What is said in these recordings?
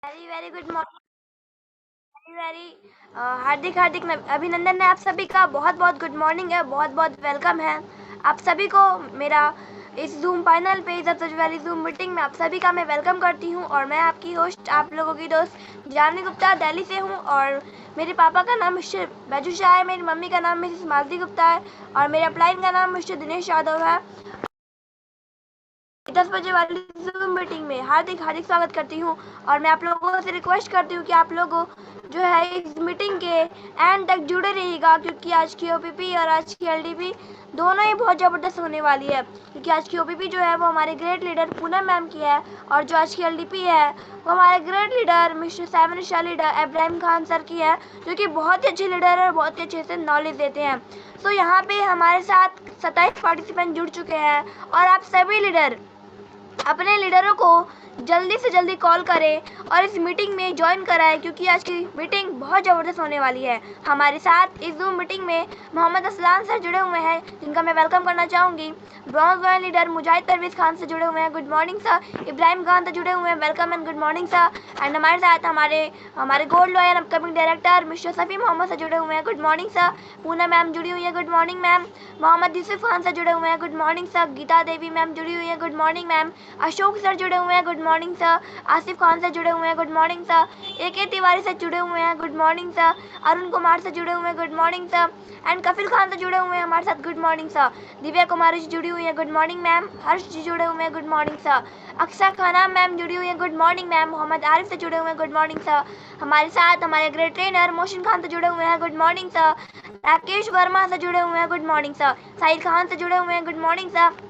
Very very good morning. Very very हार्दिक हार्दिक अभिनंदन है आप सभी का। बहुत बहुत गुड मॉर्निंग है, बहुत बहुत वेलकम है आप सभी को मेरा इस जूम पैनल पे, इस वाली जूम मीटिंग में आप सभी का मैं वेलकम करती हूँ। और मैं आपकी होस्ट, आप लोगों की दोस्त जानवी गुप्ता दिल्ली से हूँ। और मेरे पापा का नाम मिस्टर बैजू शाह है, मेरी मम्मी का नाम मिसेस मालती गुप्ता है और मेरे अपलाइन का नाम मिस्टर दिनेश यादव है। 10 बजे वाली जूम मीटिंग में हार्दिक हार्दिक स्वागत करती हूँ। और मैं आप लोगों से रिक्वेस्ट करती हूँ कि आप लोगों जो है इस मीटिंग के एंड तक जुड़े रहिएगा, क्योंकि आज की ओपीपी और आज की एलडीपी दोनों ही बहुत ज़बरदस्त होने वाली है। क्योंकि आज की ओपीपी जो है वो हमारे ग्रेट लीडर पूनम मैम की है और जो आज की एलडीपी है वो हमारे great leader mister seven star leader Ibrahim Khan sir की है, जो कि बहुत ही अच्छे लीडर है, बहुत ही अच्छे से नॉलेज देते हैं। तो यहाँ पे हमारे साथ 27 पार्टिसिपेंट जुड़ चुके हैं और आप सभी लीडर अपने लीडरों को जल्दी से जल्दी कॉल करें और इस मीटिंग में ज्वाइन कराएं, क्योंकि आज की मीटिंग बहुत ज़बरदस्त होने वाली है। हमारे साथ इस जूम मीटिंग में मोहम्मद असलान सर जुड़े हुए हैं, जिनका मैं वेलकम करना चाहूँगी। Bronze royal leader Mujahid Parvez Khan से जुड़े हुए हैं, good morning sir. Ibrahim Khan से जुड़े हुए हैं, welcome and good morning sir. And हमारे साथ हमारे हमारे gold lawyer upcoming director mister Safi Mohammad से जुड़े हुए हैं, good morning sir. Poonam ma'am जुड़ी हुई है, good morning ma'am. Mohammad Yusuf Khan से जुड़े हुए हैं, good morning sir. Geeta Devi ma'am जुड़ी हुई है, good morning ma'am. Ashok sir जुड़े हुए हैं, good morning sir. Asif Khan से जुड़े हुए हैं, good morning sir. AK Tiwari से जुड़े हुए हैं, good morning sir. Arun Kumar से जुड़े हुए हैं, good morning sir. And Kapil Khan से जुड़े हुए हैं हमारे साथ, good morning sir. Divya Kumari ji जुड़ी हुई है, गुड मॉर्निंग मैम। हर्ष जी जुड़े हुए हैं, गुड मॉर्निंग सर। अक्षय खाना मैम जुड़ी हुई है, good morning ma'am. Mohammad Arif से जुड़े हुए हैं, गुड मॉर्निंग सर। हमारे साथ हमारे ग्रेट ट्रेनर मोशन खान से जुड़े हुए हैं, good morning sir. Rakesh Verma से जुड़े हुए हैं, good morning sir. Sahil Khan से जुड़े हुए हैं, good morning sir.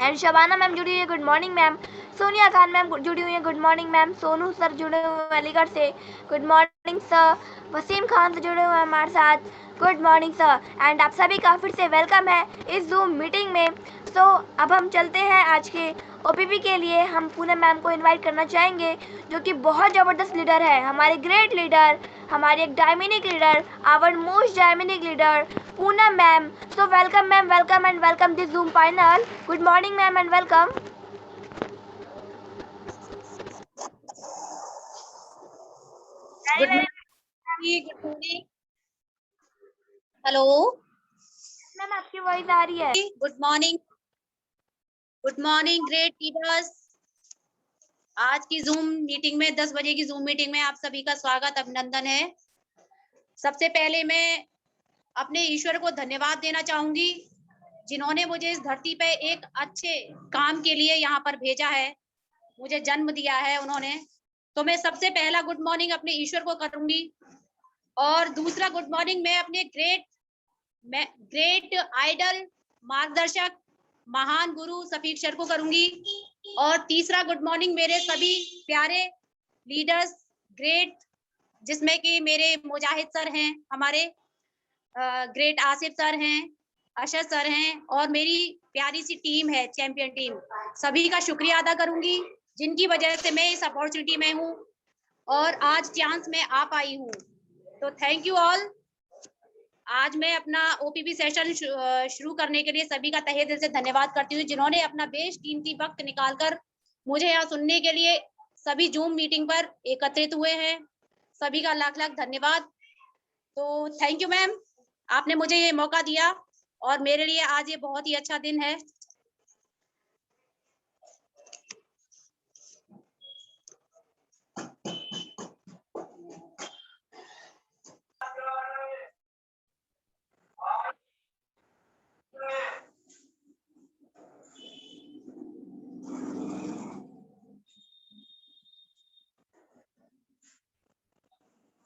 And Shabana ma'am जुड़ी हुई है, good morning ma'am. Sonia Khan ma'am जुड़ी हुई है, good morning ma'am. Sonu sir जुड़े हुए हैं अलीगढ़ से, good morning sir. Wasim Khan से जुड़े हुए हैं हमारे साथ, गुड मॉर्निंग सर। एंड आप सभी का फिर से वेलकम है इस जूम मीटिंग में। सो अब हम चलते हैं आज के ओपीपी के लिए। हम पूनम मैम को इनवाइट करना चाहेंगे, जो कि बहुत ज़बरदस्त लीडर है, हमारे ग्रेट लीडर, हमारे एक dynamic leader, our most dynamic leader Poonam ma'am. So welcome ma'am, welcome and welcome this Zoom panel. Good morning ma'am and welcome. Very good very morning. Good morning. Hello ma'am, आपकी voice आ रही है। Good morning. Good morning great leaders. आज की zoom meeting में 10 बजे की zoom meeting में आप सभी का स्वागत, अभिनंदन है। सबसे पहले मैं अपने ईश्वर को धन्यवाद देना चाहूंगी, जिन्होंने मुझे इस धरती पे एक अच्छे काम के लिए यहाँ पर भेजा है, मुझे जन्म दिया है उन्होंने। तो मैं सबसे पहला गुड मॉर्निंग अपने ईश्वर को करूंगी और दूसरा गुड मॉर्निंग मैं अपने ग्रेट आइडल, मार्गदर्शक, महान गुरु सफीक सर को करूंगी। और तीसरा गुड मॉर्निंग मेरे सभी प्यारे लीडर्स, ग्रेट, जिसमें कि मेरे मुजाहिद सर हैं, हमारे ग्रेट आसिफ सर हैं, अशद सर हैं और मेरी प्यारी सी टीम है, चैंपियन टीम। सभी का शुक्रिया अदा करूंगी, जिनकी वजह से मैं इस अपॉर्चुनिटी में हूँ और आज चांस में आ पाई हूँ। तो थैंक यू ऑल। आज मैं अपना ओपीपी सेशन शुरू करने के लिए सभी का तहे दिल से धन्यवाद करती हूँ, जिन्होंने अपना बेशकीमती वक्त निकालकर मुझे यहाँ सुनने के लिए सभी जूम मीटिंग पर एकत्रित हुए हैं। सभी का लाख लाख धन्यवाद। तो थैंक यू मैम, आपने मुझे ये मौका दिया और मेरे लिए आज ये बहुत ही अच्छा दिन है।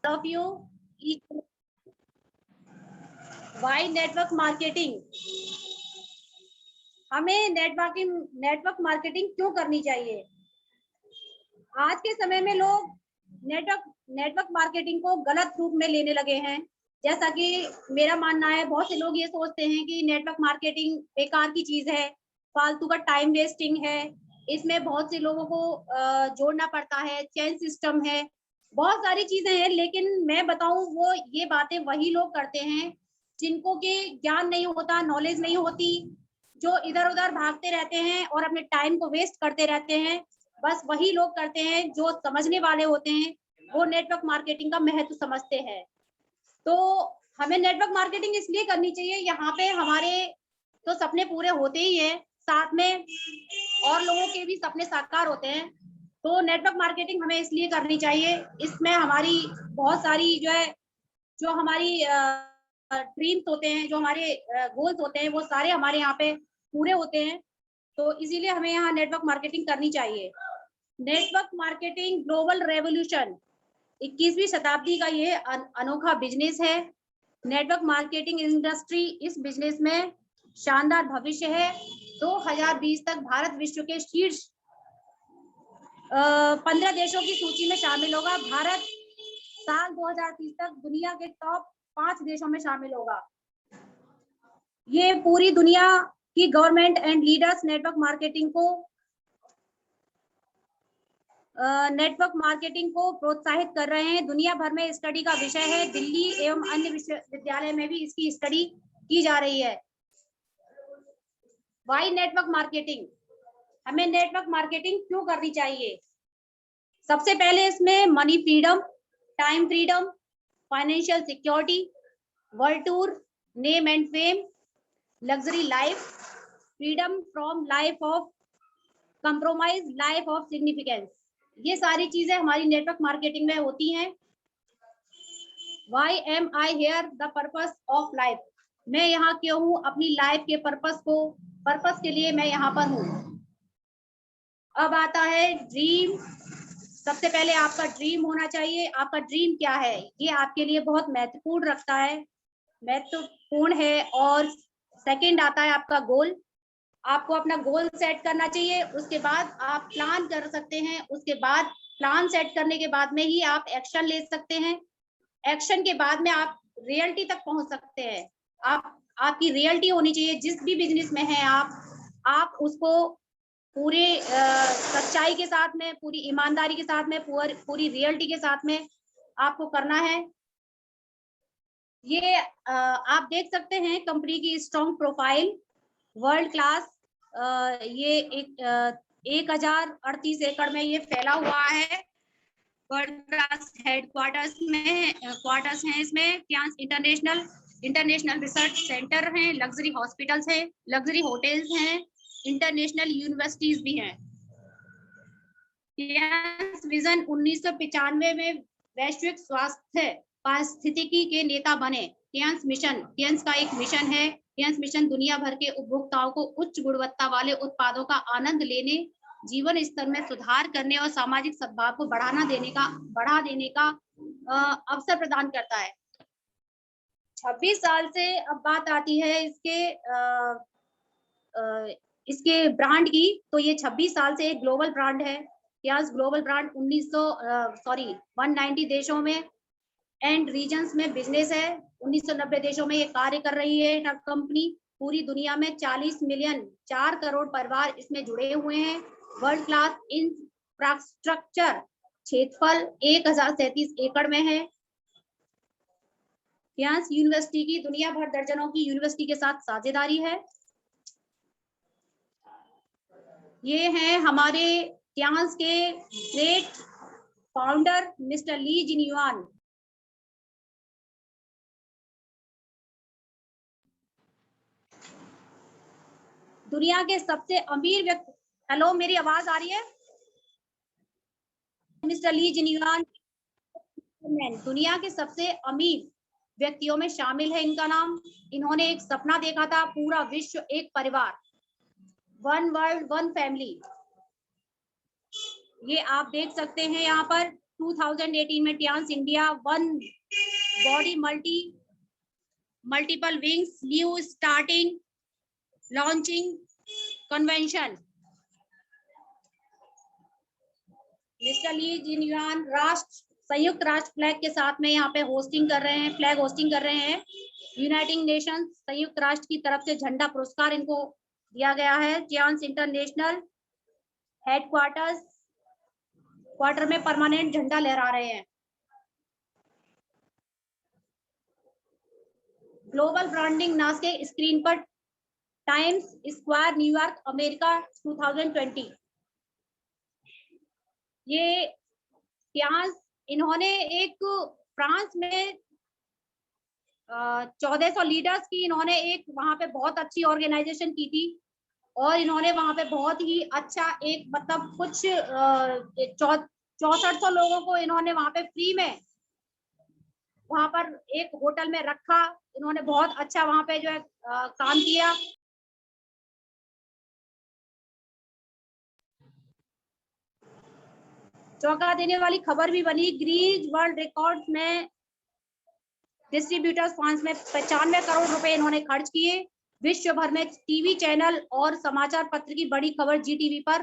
Of you, why network marketing, हमें नेटवर्क मार्केटिंग क्यों करनी चाहिए? आज के समय में लोग नेटवर्क मार्केटिंग को गलत रूप में लेने लगे हैं। जैसा कि मेरा मानना है, बहुत से लोग ये सोचते हैं कि नेटवर्क मार्केटिंग बेकार की चीज है, फालतू का टाइम वेस्टिंग है, इसमें बहुत से लोगों को जोड़ना पड़ता है, चेन सिस्टम है, बहुत सारी चीजें हैं। लेकिन मैं बताऊं, वो ये बातें वही लोग करते हैं जिनको के ज्ञान नहीं होता, नॉलेज नहीं होती, जो इधर उधर भागते रहते हैं और अपने टाइम को वेस्ट करते रहते हैं। बस वही लोग करते हैं जो समझने वाले होते हैं, वो नेटवर्क मार्केटिंग का महत्व समझते हैं। तो हमें नेटवर्क मार्केटिंग इसलिए करनी चाहिए, यहाँ पे हमारे तो सपने पूरे होते ही हैं, साथ में और लोगों के भी सपने साकार होते हैं। तो नेटवर्क मार्केटिंग हमें इसलिए करनी चाहिए, इसमें हमारी बहुत सारी जो हमारी ड्रीम्स होते हैं, जो हमारे गोल्स होते हैं, वो सारे हमारे यहाँ पे पूरे होते हैं। तो इसीलिए हमें यहाँ नेटवर्क मार्केटिंग करनी चाहिए। नेटवर्क मार्केटिंग ग्लोबल रेवोल्यूशन, 21वीं शताब्दी का ये अनोखा बिजनेस है। नेटवर्क मार्केटिंग इंडस्ट्री, इस बिजनेस में शानदार भविष्य है। 2020 तक भारत विश्व के शीर्ष 15 देशों की सूची में शामिल होगा। भारत साल 2030 तक दुनिया के टॉप 5 देशों में शामिल होगा। ये पूरी दुनिया की government and leaders network marketing को प्रोत्साहित कर रहे हैं। दुनिया भर में स्टडी का विषय है। दिल्ली एवं अन्य विश्वविद्यालय में भी इसकी स्टडी की जा रही है। वाई नेटवर्क मार्केटिंग, हमें नेटवर्क मार्केटिंग क्यों करनी चाहिए? सबसे पहले इसमें money freedom, time freedom, financial security, world tour, name and fame, luxury life, freedom from life of compromise, life of significance, ये सारी चीजें हमारी नेटवर्क मार्केटिंग में होती हैं। Why am I here? The purpose of life, मैं यहाँ क्यों हूँ? अपनी लाइफ के पर्पस के लिए मैं यहाँ पर हूँ। अब आता है ड्रीम। सबसे पहले आपका ड्रीम होना चाहिए। आपका ड्रीम क्या है, ये आपके लिए बहुत महत्वपूर्ण है। और सेकंड आता है आपका गोल। आपको अपना गोल सेट करना चाहिए, उसके बाद आप प्लान कर सकते हैं। उसके बाद प्लान सेट करने के बाद में ही आप एक्शन ले सकते हैं। एक्शन के बाद में आप रियलिटी तक पहुंच सकते हैं। आपकी रियलिटी होनी चाहिए। जिस भी बिजनेस में है आप उसको पूरे सच्चाई के साथ में, पूरी ईमानदारी के साथ में, पूरी रियलिटी के साथ में आपको करना है। ये आप देख सकते हैं कंपनी की स्ट्रॉन्ग प्रोफाइल, वर्ल्ड क्लास। ये 1038 एकड़ में ये फैला हुआ है। वर्ल्ड क्लास हेडक्वार्टर्स हैं इसमें। क्यांस इंटरनेशनल रिसर्च सेंटर हैं, लग्जरी हॉस्पिटल्स हैं, लग्जरी होटल्स हैं, इंटरनेशनल यूनिवर्सिटीज भी हैं। क्यांस विजन 1995 में वैश्विक स्वास्थ्य पारिस्थितिकी के नेता बने। क्यांस का एक मिशन है। क्यांस मिशन दुनिया भर के उपभोक्ताओं को उच्च गुणवत्ता वाले उत्पादों का आनंद लेने, जीवन स्तर में सुधार करने और सामाजिक सद्भाव को बढ़ा देने का अवसर प्रदान करता है। 26 साल से अब बात आती है इसके ब्रांड की, तो ये 26 साल से एक ग्लोबल ब्रांड है। क्यांस ग्लोबल ब्रांड 190 देशों में एंड रीजन्स में बिजनेस है। 1990 देशों में ये कार्य कर रही है कंपनी। पूरी दुनिया में 40 मिलियन 4 करोड़ परिवार इसमें जुड़े हुए हैं। वर्ल्ड क्लास इंफ्रास्ट्रक्चर, क्षेत्रफल 1037 एकड़ में है। क्यांस यूनिवर्सिटी की दुनिया भर दर्जनों की यूनिवर्सिटी के साथ साझेदारी है। ये हैं हमारे क्यांस के ग्रेट फाउंडर मिस्टर ली जिनयुआन। दुनिया के सबसे अमीर व्यक्ति, हेलो मेरी आवाज आ रही है? मिस्टर ली जिनयुआन दुनिया के सबसे अमीर व्यक्तियों में शामिल है इनका नाम। इन्होंने एक सपना देखा था, पूरा विश्व एक परिवार, वन वर्ल्ड वन फैमिली। ये आप देख सकते हैं यहाँ पर 2018 में Tiens India one body multiple wings new starting launching convention. Mister Li Jinyuan संयुक्त राष्ट्र फ्लैग के साथ में यहाँ पे फ्लैग होस्टिंग कर रहे हैं। यूनाइटेड नेशंस संयुक्त राष्ट्र की तरफ से झंडा पुरस्कार इनको दिया गया है। क्यांस इंटरनेशनल क्वार्टर में परमानेंट झंडा लहरा रहे हैं। ग्लोबल ब्रांडिंग नास के स्क्रीन पर टाइम्स स्क्वायर न्यूयॉर्क अमेरिका 2020। ये टियांस, इन्होंने एक फ्रांस में 1400 लीडर्स की इन्होंने एक वहां पे बहुत अच्छी ऑर्गेनाइजेशन की थी, और इन्होंने वहां पे बहुत ही अच्छा एक मतलब कुछ 6400 लोगों को इन्होंने वहां पे फ्री में वहां पर एक होटल में रखा। इन्होंने बहुत अच्छा वहां पे जो है काम किया। चौंका देने वाली खबर भी बनी, ग्रीन वर्ल्ड रिकॉर्ड्स में डिस्ट्रीब्यूटर्स फंड्स में 95 करोड़ रुपए इन्होंने खर्च किए। विश्व भर में टीवी चैनल और समाचार पत्र की बड़ी खबर जी टीवी पर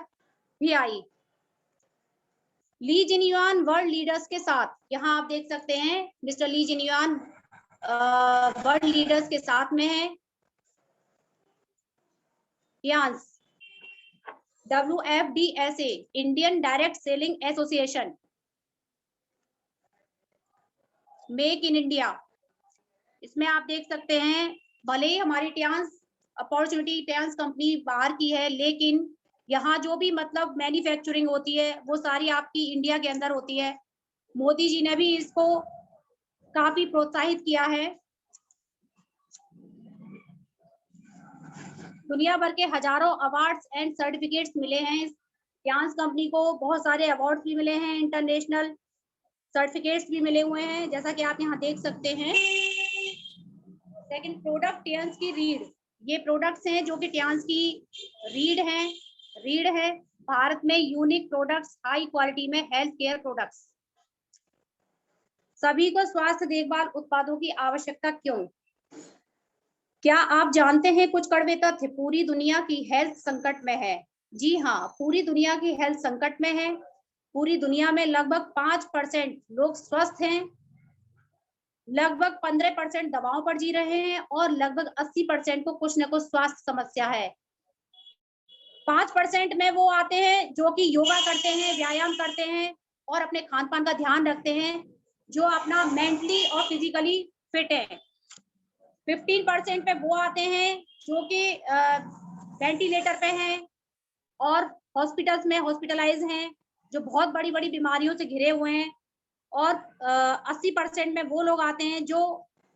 भी आई। ली जिनयुआन वर्ल्ड लीडर्स के साथ, यहाँ आप देख सकते हैं मिस्टर ली जिनयुआन वर्ल्ड लीडर्स के साथ में है। Tiens, WFDSA, Indian direct selling association, make in India, इसमें आप देख सकते हैं भले ही हमारी टियांस अपॉर्चुनिटी टियांस कंपनी बाहर की है, लेकिन यहाँ जो भी मतलब मैन्युफैक्चरिंग होती है वो सारी आपकी इंडिया के अंदर होती है। मोदी जी ने भी इसको काफी प्रोत्साहित किया है। दुनिया भर के हजारों अवार्ड्स एंड सर्टिफिकेट्स मिले हैं टियांस कंपनी को, बहुत सारे अवार्ड्स भी मिले हैं, इंटरनेशनल सर्टिफिकेट्स भी मिले हुए हैं, जैसा कि आप यहाँ देख सकते हैं। सेकंड, प्रोडक्ट टियांस की रीढ़, ये प्रोडक्ट्स हैं जो कि टियांस की रीढ़ है। भारत में यूनिक प्रोडक्ट्स, हाई क्वालिटी में हेल्थ केयर प्रोडक्ट्स। सभी को स्वास्थ्य देखभाल उत्पादों की आवश्यकता क्यों? क्या आप जानते हैं कुछ कड़वे तथ्य? पूरी दुनिया की हेल्थ संकट में है। जी हाँ, पूरी दुनिया की हेल्थ संकट में है। पूरी दुनिया में लगभग 5% लोग स्वस्थ हैं, लगभग 15% दवाओं पर जी रहे हैं, और लगभग 80% को कुछ न कुछ स्वास्थ्य समस्या है। 5% में वो आते हैं जो कि योगा करते हैं, व्यायाम करते हैं और अपने खान पान का ध्यान रखते हैं, जो अपना मेंटली और फिजिकली फिट है। 15% पे वो आते हैं जो कि वेंटिलेटर पे हैं और हॉस्पिटल्स में हॉस्पिटलाइज हैं, जो बहुत बड़ी बड़ी बीमारियों से घिरे हुए हैं। और 80% में वो लोग आते हैं जो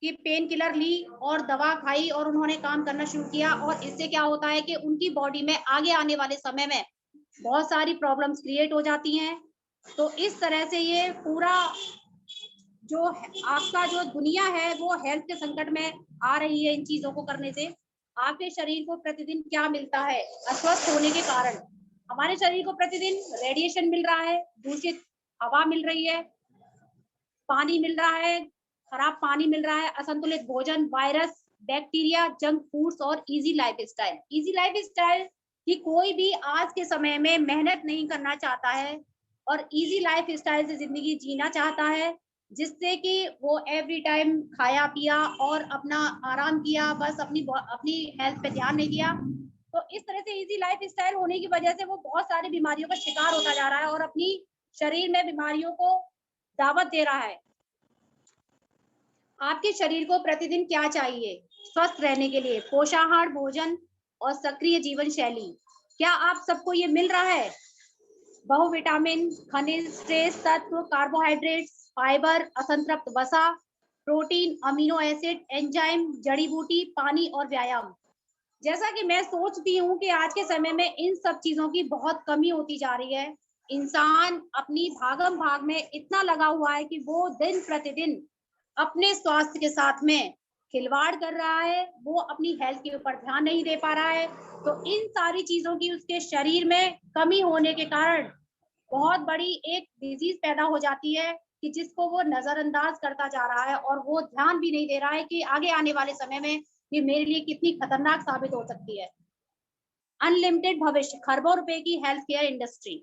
कि पेन किलर ली और दवा खाई और उन्होंने काम करना शुरू किया, और इससे क्या होता है कि उनकी बॉडी में आगे आने वाले समय में बहुत सारी प्रॉब्लम्स क्रिएट हो जाती हैं। तो इस तरह से ये पूरा जो आपका जो दुनिया है वो हेल्थ के संकट में आ रही है। इन चीजों को करने से आपके शरीर को प्रतिदिन क्या मिलता है? अस्वस्थ होने के कारण हमारे शरीर को प्रतिदिन रेडिएशन मिल रहा है, दूषित हवा मिल रही है, पानी मिल रहा है, खराब पानी मिल रहा है, असंतुलित भोजन, वायरस, बैक्टीरिया, जंक फूड्स और इजी लाइफस्टाइल। इजी लाइफस्टाइल कि कोई भी आज के समय में मेहनत नहीं करना चाहता है और इजी लाइफस्टाइल से जिंदगी जीना चाहता है, जिससे कि वो एवरी टाइम खाया पिया और अपना आराम किया, बस अपनी हेल्थ पे ध्यान नहीं दिया। तो इस तरह से इजी लाइफस्टाइल होने की वजह से वो बहुत सारी बीमारियों का शिकार होता जा रहा है और अपनी शरीर में बीमारियों को दावत दे रहा है। आपके शरीर को प्रतिदिन क्या चाहिए स्वस्थ रहने के लिए? पोषाहार भोजन और सक्रिय जीवन शैली। क्या आप सबको ये मिल रहा है? बहुविटामिन, खनिज, ट्रेस तत्व, कार्बोहाइड्रेट्स, फाइबर, असंतृप्त वसा, प्रोटीन, अमीनो एसिड, एंजाइम, जड़ी बूटी, पानी और व्यायाम। जैसा कि मैं सोचती हूँ कि आज के समय में इन सब चीजों की बहुत कमी होती जा रही है। इंसान अपनी भागम भाग में इतना लगा हुआ है कि वो दिन प्रतिदिन अपने स्वास्थ्य के साथ में खिलवाड़ कर रहा है, वो अपनी हेल्थ के ऊपर ध्यान नहीं दे पा रहा है। तो इन सारी चीजों की उसके शरीर में कमी होने के कारण बहुत बड़ी एक डिजीज पैदा हो जाती है कि जिसको वो नजरअंदाज करता जा रहा है और वो ध्यान भी नहीं दे रहा है कि आगे आने वाले समय में ये मेरे लिए कितनी खतरनाक साबित हो सकती है। अनलिमिटेड भविष्य, खरबों रुपए की हेल्थ केयर इंडस्ट्री,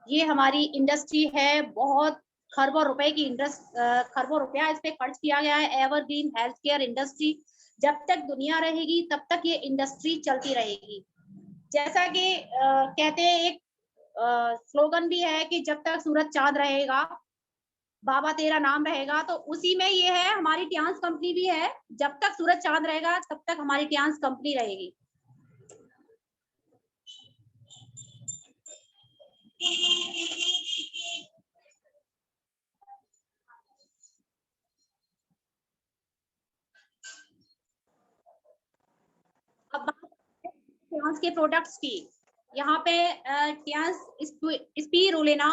ये हमारी इंडस्ट्री है, बहुत खरबों रुपए की खरबों रुपया इस पे खर्च किया गया है। एवरग्रीन हेल्थ केयर इंडस्ट्री, जब तक दुनिया रहेगी तब तक ये इंडस्ट्री चलती रहेगी। जैसा कि कहते हैं, एक स्लोगन भी है कि जब तक सूरज चांद रहेगा बाबा तेरा नाम रहेगा, तो उसी में ये है, हमारी टियांस कंपनी भी है, जब तक सूरज चांद रहेगा तब तक हमारी टियांस कंपनी रहेगी। टियांस के प्रोडक्ट्स की, यहाँ पे Tiens spirulina,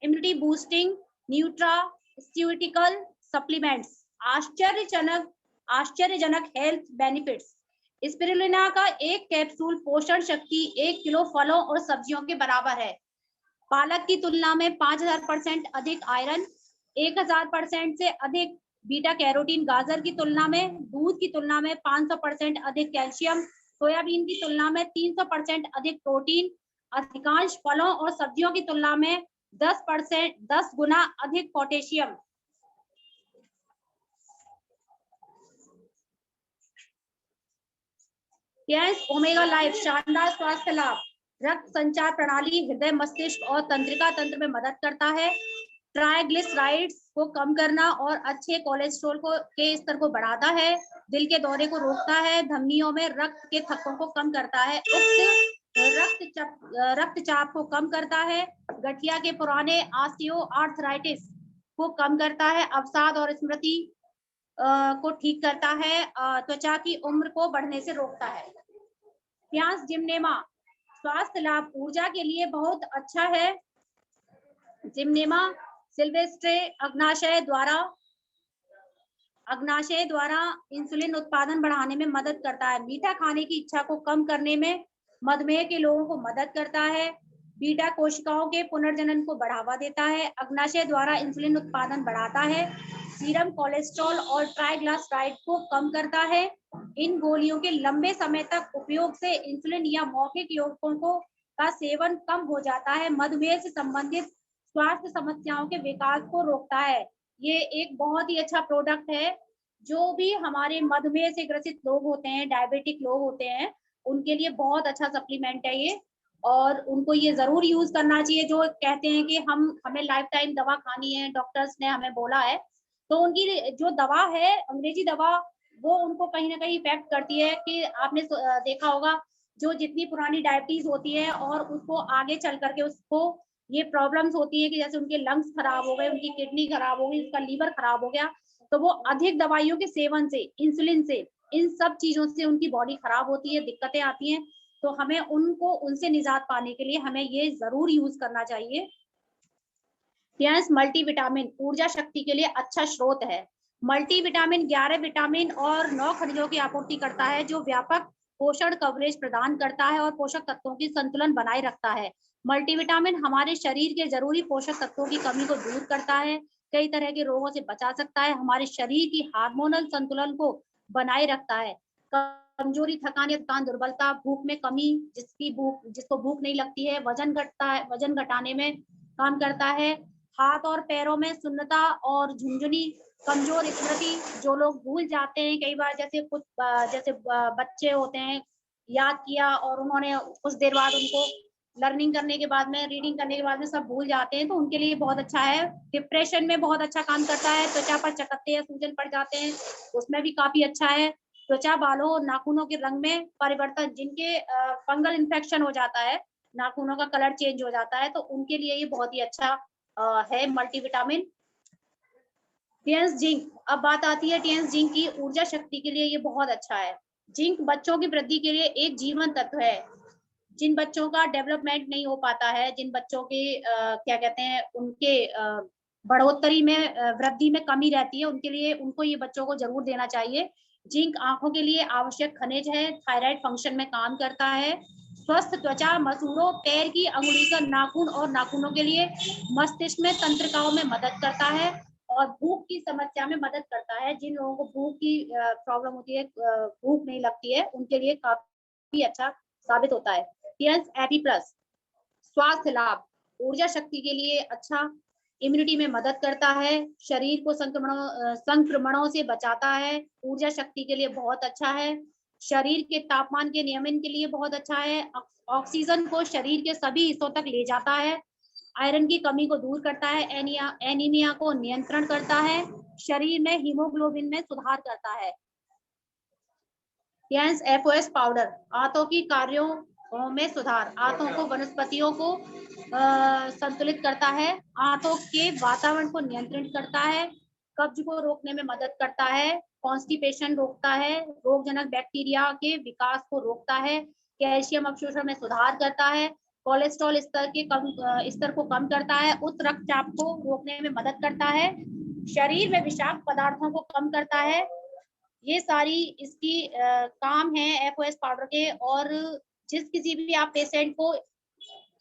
immunity boosting, nutraceutical supplements, आश्चर्यजनक हेल्थ बेनिफिट्स। स्पिरुलिना का एक कैप्सूल पोषण शक्ति 1 किलो फलों और सब्जियों के बराबर है। पालक की तुलना में 5000% अधिक आयरन, 1000% से अधिक बीटा कैरोटीन, गाजर की तुलना में, दूध की तुलना में 500% अधिक कैल्शियम, सोयाबीन की तुलना में 300% अधिक प्रोटीन, अधिकांश फलों और सब्जियों की तुलना में 10 गुना अधिक पोटेशियम। टियांस ओमेगा लाइफ, शानदार स्वास्थ्य लाभ, रक्त संचार प्रणाली, हृदय, मस्तिष्क और तंत्रिका तंत्र में मदद करता है, ट्राइग्लिसराइड्स को कम करना और अच्छे कोलेस्ट्रॉल के स्तर को बढ़ाता है, दिल के दौरे को रोकता है, धमनियों में रक्त के थक्कों को कम करता है, रक्तचाप को कम करता है, गठिया के पुराने ऑस्टियोआर्थराइटिस को कम करता है, अवसाद और स्मृति को ठीक करता है, त्वचा की उम्र को बढ़ने से रोकता है। टियांस जिमनेमा, स्वास्थ्य लाभ, ऊर्जा के लिए बहुत अच्छा है। जिमनेमा सिल्वेस्ट्रे अग्नाशय द्वारा इंसुलिन उत्पादन बढ़ाने में मदद करता है, मीठा खाने की इच्छा को कम करने में, मधुमेह के लोगों को मदद करता है, बीटा कोशिकाओं के पुनर्जनन को बढ़ावा देता है, अग्नाशय द्वारा इंसुलिन उत्पादन बढ़ाता है, सीरम कोलेस्ट्रॉल और ट्राइग्लिसराइड को कम करता है। इन गोलियों के लंबे समय तक उपयोग से इंसुलिन या मौखिक यौगिकों का सेवन कम हो जाता है, मधुमेह से संबंधित स्वास्थ्य समस्याओं के विकास को रोकता है। ये एक बहुत ही अच्छा प्रोडक्ट है। जो भी हमारे मधुमेह से ग्रसित लोग होते हैं, डायबिटिक लोग होते हैं, उनके लिए बहुत अच्छा सप्लीमेंट है ये, और उनको ये जरूर यूज करना चाहिए। जो कहते हैं कि हमें लाइफ टाइम दवा खानी है, डॉक्टर्स ने हमें बोला है, तो उनकी जो दवा है, अंग्रेजी दवा, वो उनको कहीं ना कहीं इफेक्ट करती है। कि आपने देखा होगा, जो जितनी पुरानी डायबिटीज होती है और उसको आगे चल करके उसको ये प्रॉब्लम्स होती है कि जैसे उनके लंग्स खराब हो गए, उनकी किडनी खराब हो गई, उसका लीवर खराब हो गया, तो वो अधिक दवाइयों के सेवन से, इंसुलिन से, इन सब चीजों से उनकी बॉडी खराब होती है, दिक्कतें आती हैं। तो हमें उनसे निजात पाने के लिए हमें ये जरूर यूज करना चाहिए। टियांस मल्टीविटामिन, ऊर्जा शक्ति के लिए अच्छा स्रोत है। मल्टीविटामिन 11 विटामिन और 9 खनिजों की आपूर्ति करता है, जो व्यापक पोषण कवरेज प्रदान करता है और पोषक तत्वों की संतुलन बनाए रखता है। मल्टीविटामिन हमारे शरीर के जरूरी पोषक तत्वों की कमी को दूर करता है, कई तरह के रोगों से बचा सकता है, हमारे शरीर की हार्मोनल संतुलन को बनाए रखता है। कमजोरी, थकान या थकान, दुर्बलता, भूख में कमी, जिसको भूख नहीं लगती है, वजन घटाने में काम करता है, हाथ और पैरों में सुन्नता और झुंझुनी, कमजोर स्मृति, जो लोग भूल जाते हैं कई बार, जैसे बच्चे होते हैं, याद किया और उन्होंने कुछ देर बाद उनको लर्निंग करने के बाद में, रीडिंग करने के बाद में सब भूल जाते हैं, तो उनके लिए बहुत अच्छा है। डिप्रेशन में बहुत अच्छा काम करता है। त्वचा पर चकत्ते या सूजन पड़ जाते हैं, उसमें भी काफी अच्छा है। त्वचा, बालों और नाखूनों के रंग में परिवर्तन, जिनके फंगल इन्फेक्शन हो जाता है, नाखूनों का कलर चेंज हो जाता है, तो उनके लिए ये बहुत ही अच्छा है मल्टीविटामिन। टियांस जिंक, अब बात आती है टियांस जिंक की। ऊर्जा शक्ति के लिए ये बहुत अच्छा है। जिंक बच्चों की वृद्धि के लिए एक जीवन तत्व है। जिन बच्चों का डेवलपमेंट नहीं हो पाता है, जिन बच्चों के क्या कहते हैं, उनके बढ़ोतरी में, वृद्धि में कमी रहती है, उनके लिए उनको ये बच्चों को जरूर देना चाहिए। जिंक आंखों के लिए आवश्यक खनिज है, थायराइड फंक्शन में काम करता है, स्वस्थ त्वचा, मसूड़ों, पैर की अंगुली का नाखून और नाखूनों के लिए, मस्तिष्क में तंत्रिकाओं में मदद करता है और भूख की समस्या में मदद करता है। जिन लोगों को भूख की प्रॉब्लम होती है, भूख नहीं लगती है, उनके लिए काफी अच्छा साबित होता है। टियांस एपी प्लस, स्वास्थ्य लाभ, ऊर्जा शक्ति के लिए अच्छा, इम्यूनिटी में मदद करता है, शरीर को संक्रमणों से बचाता है, ऊर्जा शक्ति के लिए बहुत अच्छा है, शरीर के तापमान के नियमन के लिए बहुत अच्छा है, ऑक्सीजन को शरीर के सभी हिस्सों तक ले जाता है, आयरन की कमी को दूर करता है, एनीमिया को नियंत्रण करता है, शरीर में हीमोग्लोबिन में सुधार करता है। टियांस एफओएस पाउडर, आंतों की कार्यों में सुधार, आंतों को, वनस्पतियों को संतुलित करता है, आंतों के वातावरण को नियंत्रित करता है, कब्ज को रोकने में मदद करता है, कॉन्स्टिपेशन रोकता है, रोगजनक बैक्टीरिया के विकास को रोकता है, कैल्शियम अवशोषण में सुधार करता है, कोलेस्ट्रॉल स्तर को कम करता है, उच्च रक्तचाप को रोकने में मदद करता है, शरीर में विषाक्त पदार्थों को कम करता है। ये सारी इसकी काम है FOS पाउडर के। और जिस किसी भी आप पेशेंट को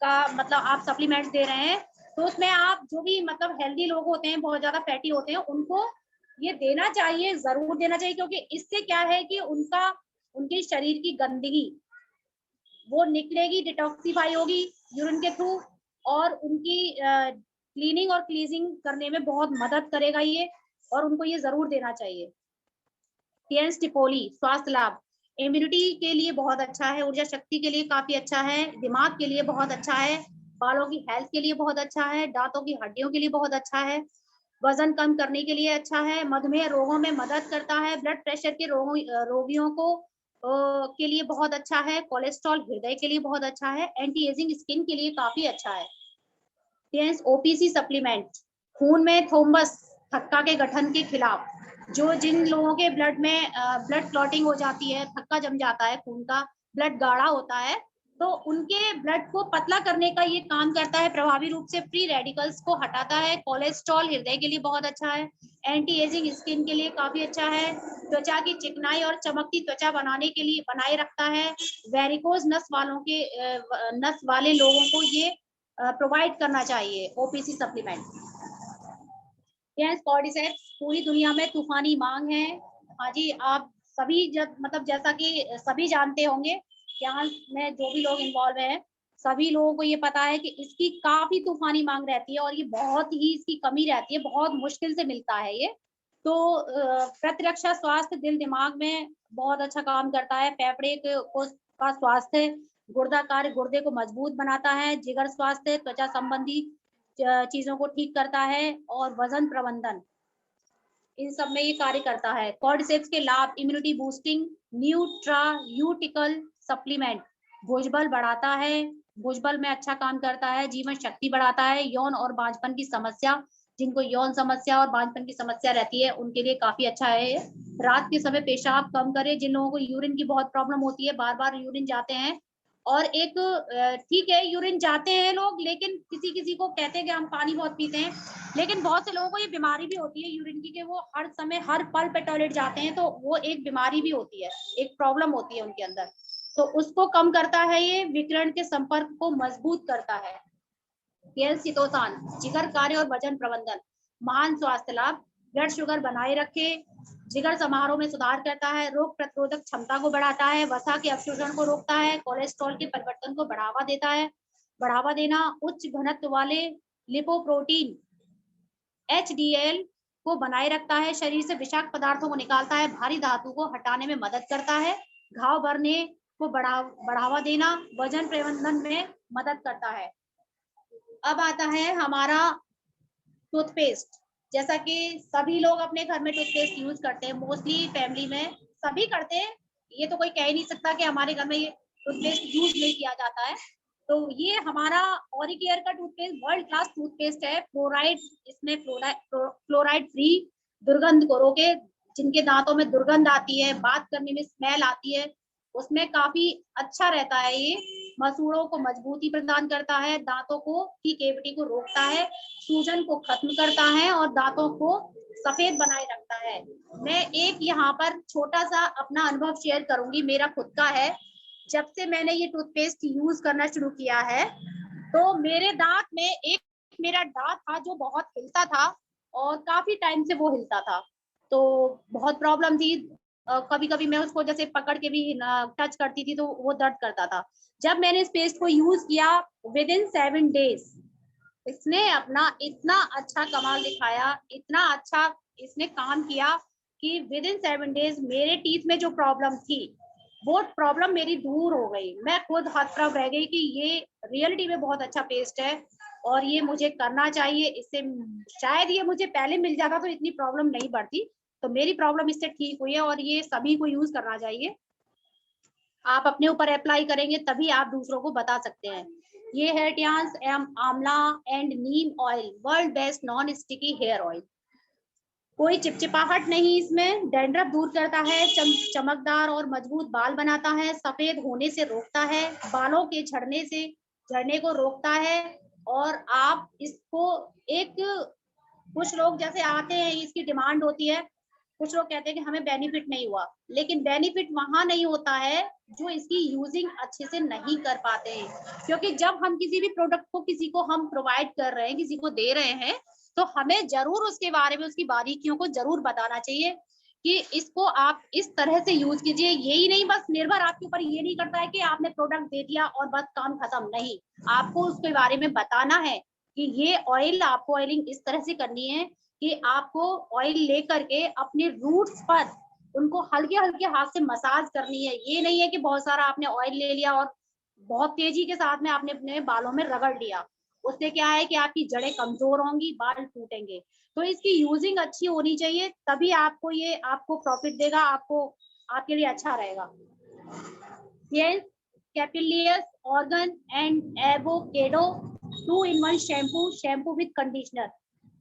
का मतलब आप सप्लीमेंट्स दे रहे हैं, तो उसमें आप जो भी मतलब हेल्दी लोग होते हैं, बहुत ज्यादा फैटी होते हैं, उनको ये देना चाहिए, जरूर देना चाहिए, क्योंकि इससे क्या है कि उनके शरीर की गंदगी वो निकलेगी, डिटॉक्सिफाई होगी यूरिन के थ्रू, और उनकी क्लीनिंग और क्लीजिंग करने में बहुत मदद करेगा ये, और उनको ये जरूर देना चाहिए। टीएनएस टिपोली स्वास्थ्य लाभ, इम्यूनिटी के लिए बहुत अच्छा है, ऊर्जा शक्ति के लिए काफी अच्छा है, दिमाग के लिए बहुत अच्छा है, बालों की हेल्थ के लिए बहुत अच्छा है, दांतों की हड्डियों के लिए बहुत अच्छा है, वजन कम करने के लिए अच्छा है, मधुमेह रोगों में मदद करता है, ब्लड प्रेशर के रोगियों को के लिए बहुत अच्छा है, कोलेस्ट्रॉल हृदय के लिए बहुत अच्छा है, एंटी एजिंग स्किन के लिए काफी अच्छा है। ओपीसी सप्लीमेंट, खून में थ्रोम्बस थक्का के गठन के खिलाफ, जो जिन लोगों के ब्लड में ब्लड क्लॉटिंग हो जाती है, थक्का जम जाता है, खून का ब्लड गाढ़ा होता है, तो उनके ब्लड को पतला करने का ये काम करता है प्रभावी रूप से, फ्री रेडिकल्स को हटाता है, कोलेस्ट्रॉल हृदय के लिए बहुत अच्छा है, एंटी एजिंग स्किन के लिए काफी अच्छा है, त्वचा की चिकनाई और चमकती त्वचा बनाए रखता है, वेरिकोज नस वाले लोगों को ये प्रोवाइड करना चाहिए ओपीसी सप्लीमेंट। कॉर्डिसेप्स पूरी दुनिया में तूफानी मांग है। हाँ जी, आप सभी जैसा कि सभी जानते होंगे, यहाँ में जो भी लोग इन्वॉल्व हैं, सभी लोगों को ये पता है कि इसकी काफी तूफानी मांग रहती है, और ये बहुत ही इसकी कमी रहती है, बहुत मुश्किल से मिलता है ये। तो प्रतिरक्षा स्वास्थ्य दिल दिमाग में बहुत अच्छा काम करता है, फेफड़े का स्वास्थ्य, गुर्दा कार्य गुर्दे को मजबूत बनाता है, जिगर स्वास्थ्य त्वचा संबंधी चीजों को ठीक करता है, और वजन प्रबंधन इन सब में ये कार्य करता है। कॉर्डिसेप्स के लाभ, इम्यूनिटी बूस्टिंग, न्यूट्रायूटिकल सप्लीमेंट भुजबल बढ़ाता है, भुजबल में अच्छा काम करता है, जीवन शक्ति बढ़ाता है, यौन और बांझपन की समस्या, जिनको यौन समस्या और बांझपन की समस्या रहती है उनके लिए काफी अच्छा है। रात के समय पेशाब कम करे, जिन लोगों को यूरिन की बहुत प्रॉब्लम होती है, बार बार यूरिन जाते हैं, और एक ठीक है यूरिन जाते हैं लोग, लेकिन किसी किसी को कहते हैं कि हम पानी बहुत पीते हैं, लेकिन बहुत से लोगों को ये बीमारी भी होती है यूरिन की, कि वो हर समय हर पल पे टॉयलेट जाते हैं, तो वो एक बीमारी भी होती है, एक प्रॉब्लम होती है उनके अंदर, तो उसको कम करता है ये, विकिरण के संपर्क को मजबूत करता है। चितोसान, जिगर कार्य और वजन प्रबंधन, महान स्वास्थ्य लाभ, ब्लड शुगर बनाए रखे, जिगर समारोह में सुधार करता है, रोग प्रतिरोधक क्षमता को बढ़ाता है, वसा के अवशोषण को रोकता है, कोलेस्ट्रॉल के परिवर्तन को बढ़ावा देता है, बढ़ावा देना, उच्च घनत्व वाले लिपोप्रोटीन HDL को बनाए रखता है, शरीर से विषाक्त पदार्थों को निकालता है, भारी धातु को हटाने में मदद करता है, घाव भरने को बढ़ावा देना, वजन प्रबंधन में मदद करता है। अब आता है हमारा टूथपेस्ट, जैसा कि सभी लोग अपने घर में टूथपेस्ट यूज करते हैं, मोस्टली फैमिली में सभी करते हैं, ये तो कोई कह ही नहीं सकता कि हमारे घर में ये टूथपेस्ट यूज नहीं किया जाता है। तो ये हमारा ऑरिकेयर का टूथपेस्ट वर्ल्ड क्लास टूथपेस्ट है, फ्लोराइड, इसमें फ्लोराइड फ्री, दुर्गंध को रोके, जिनके दांतों में दुर्गंध आती है, बात करने में स्मेल आती है, उसमें काफी अच्छा रहता है ये, मसूड़ों को मजबूती प्रदान करता है, दांतों को की कैविटी को रोकता है, सूजन को खत्म करता है, और दांतों को सफेद बनाए रखता है। मैं एक यहाँ पर छोटा सा अपना अनुभव शेयर करूंगी, मेरा खुद का है। जब से मैंने ये टूथपेस्ट यूज करना शुरू किया है, तो मेरे दांत में एक मेरा दांत था जो बहुत हिलता था, और काफी टाइम से वो हिलता था, तो बहुत प्रॉब्लम थी। कभी कभी मैं उसको जैसे पकड़ के भी टच करती थी तो वो दर्द करता था। जब मैंने इस पेस्ट को यूज किया, विद इन 7 डेज इसने अपना इतना अच्छा कमाल दिखाया, इतना अच्छा इसने काम किया कि विद इन 7 डेज मेरे टीथ में जो प्रॉब्लम थी वो प्रॉब्लम मेरी दूर हो गई। मैं खुद हतप्रभ रह गई कि ये रियलिटी में बहुत अच्छा पेस्ट है, और ये मुझे करना चाहिए, इससे शायद ये मुझे पहले मिल जाता तो इतनी प्रॉब्लम नहीं बढ़ती। तो मेरी प्रॉब्लम इससे ठीक हुई है, और ये सभी को यूज करना चाहिए। आप अपने ऊपर अप्लाई करेंगे तभी आप दूसरों को बता सकते हैं। ये है Tiens amla and neem oil, world best non sticky hair oil. कोई चिपचिपाहट नहीं इसमें, डैंड्रफ दूर करता है, चमकदार और मजबूत बाल बनाता है, सफेद होने से रोकता है, बालों के झड़ने को रोकता है। और आप इसको एक, कुछ लोग जैसे आते हैं, इसकी डिमांड होती है, कुछ लोग कहते हैं कि हमें बेनिफिट नहीं हुआ, लेकिन बेनिफिट वहां नहीं होता है जो इसकी यूजिंग अच्छे से नहीं कर पाते हैं। क्योंकि जब हम किसी भी प्रोडक्ट को किसी को हम प्रोवाइड कर रहे हैं, किसी को दे रहे हैं, तो हमें जरूर उसके बारे में, उसकी बारीकियों को जरूर बताना चाहिए कि इसको आप इस तरह से यूज कीजिए। यही नहीं बस निर्भर आपके ऊपर ये नहीं करता है कि आपने प्रोडक्ट दे दिया और बस काम खत्म, नहीं, आपको उसके बारे में बताना है कि ये ऑयल, आपको ऑयलिंग इस तरह से करनी है कि आपको ऑयल लेकर के अपने रूट्स पर उनको हल्के हल्के हाथ से मसाज करनी है। ये नहीं है कि बहुत सारा आपने ऑयल ले लिया और बहुत तेजी के साथ में आपने अपने बालों में रगड़ लिया, उससे क्या है कि आपकी जड़ें कमजोर होंगी, बाल टूटेंगे। तो इसकी यूजिंग अच्छी होनी चाहिए, तभी आपको ये आपको प्रॉफिट देगा, आपको आपके लिए अच्छा रहेगा। ये capillus argan and avocado 2-in-1 shampoo with conditioner.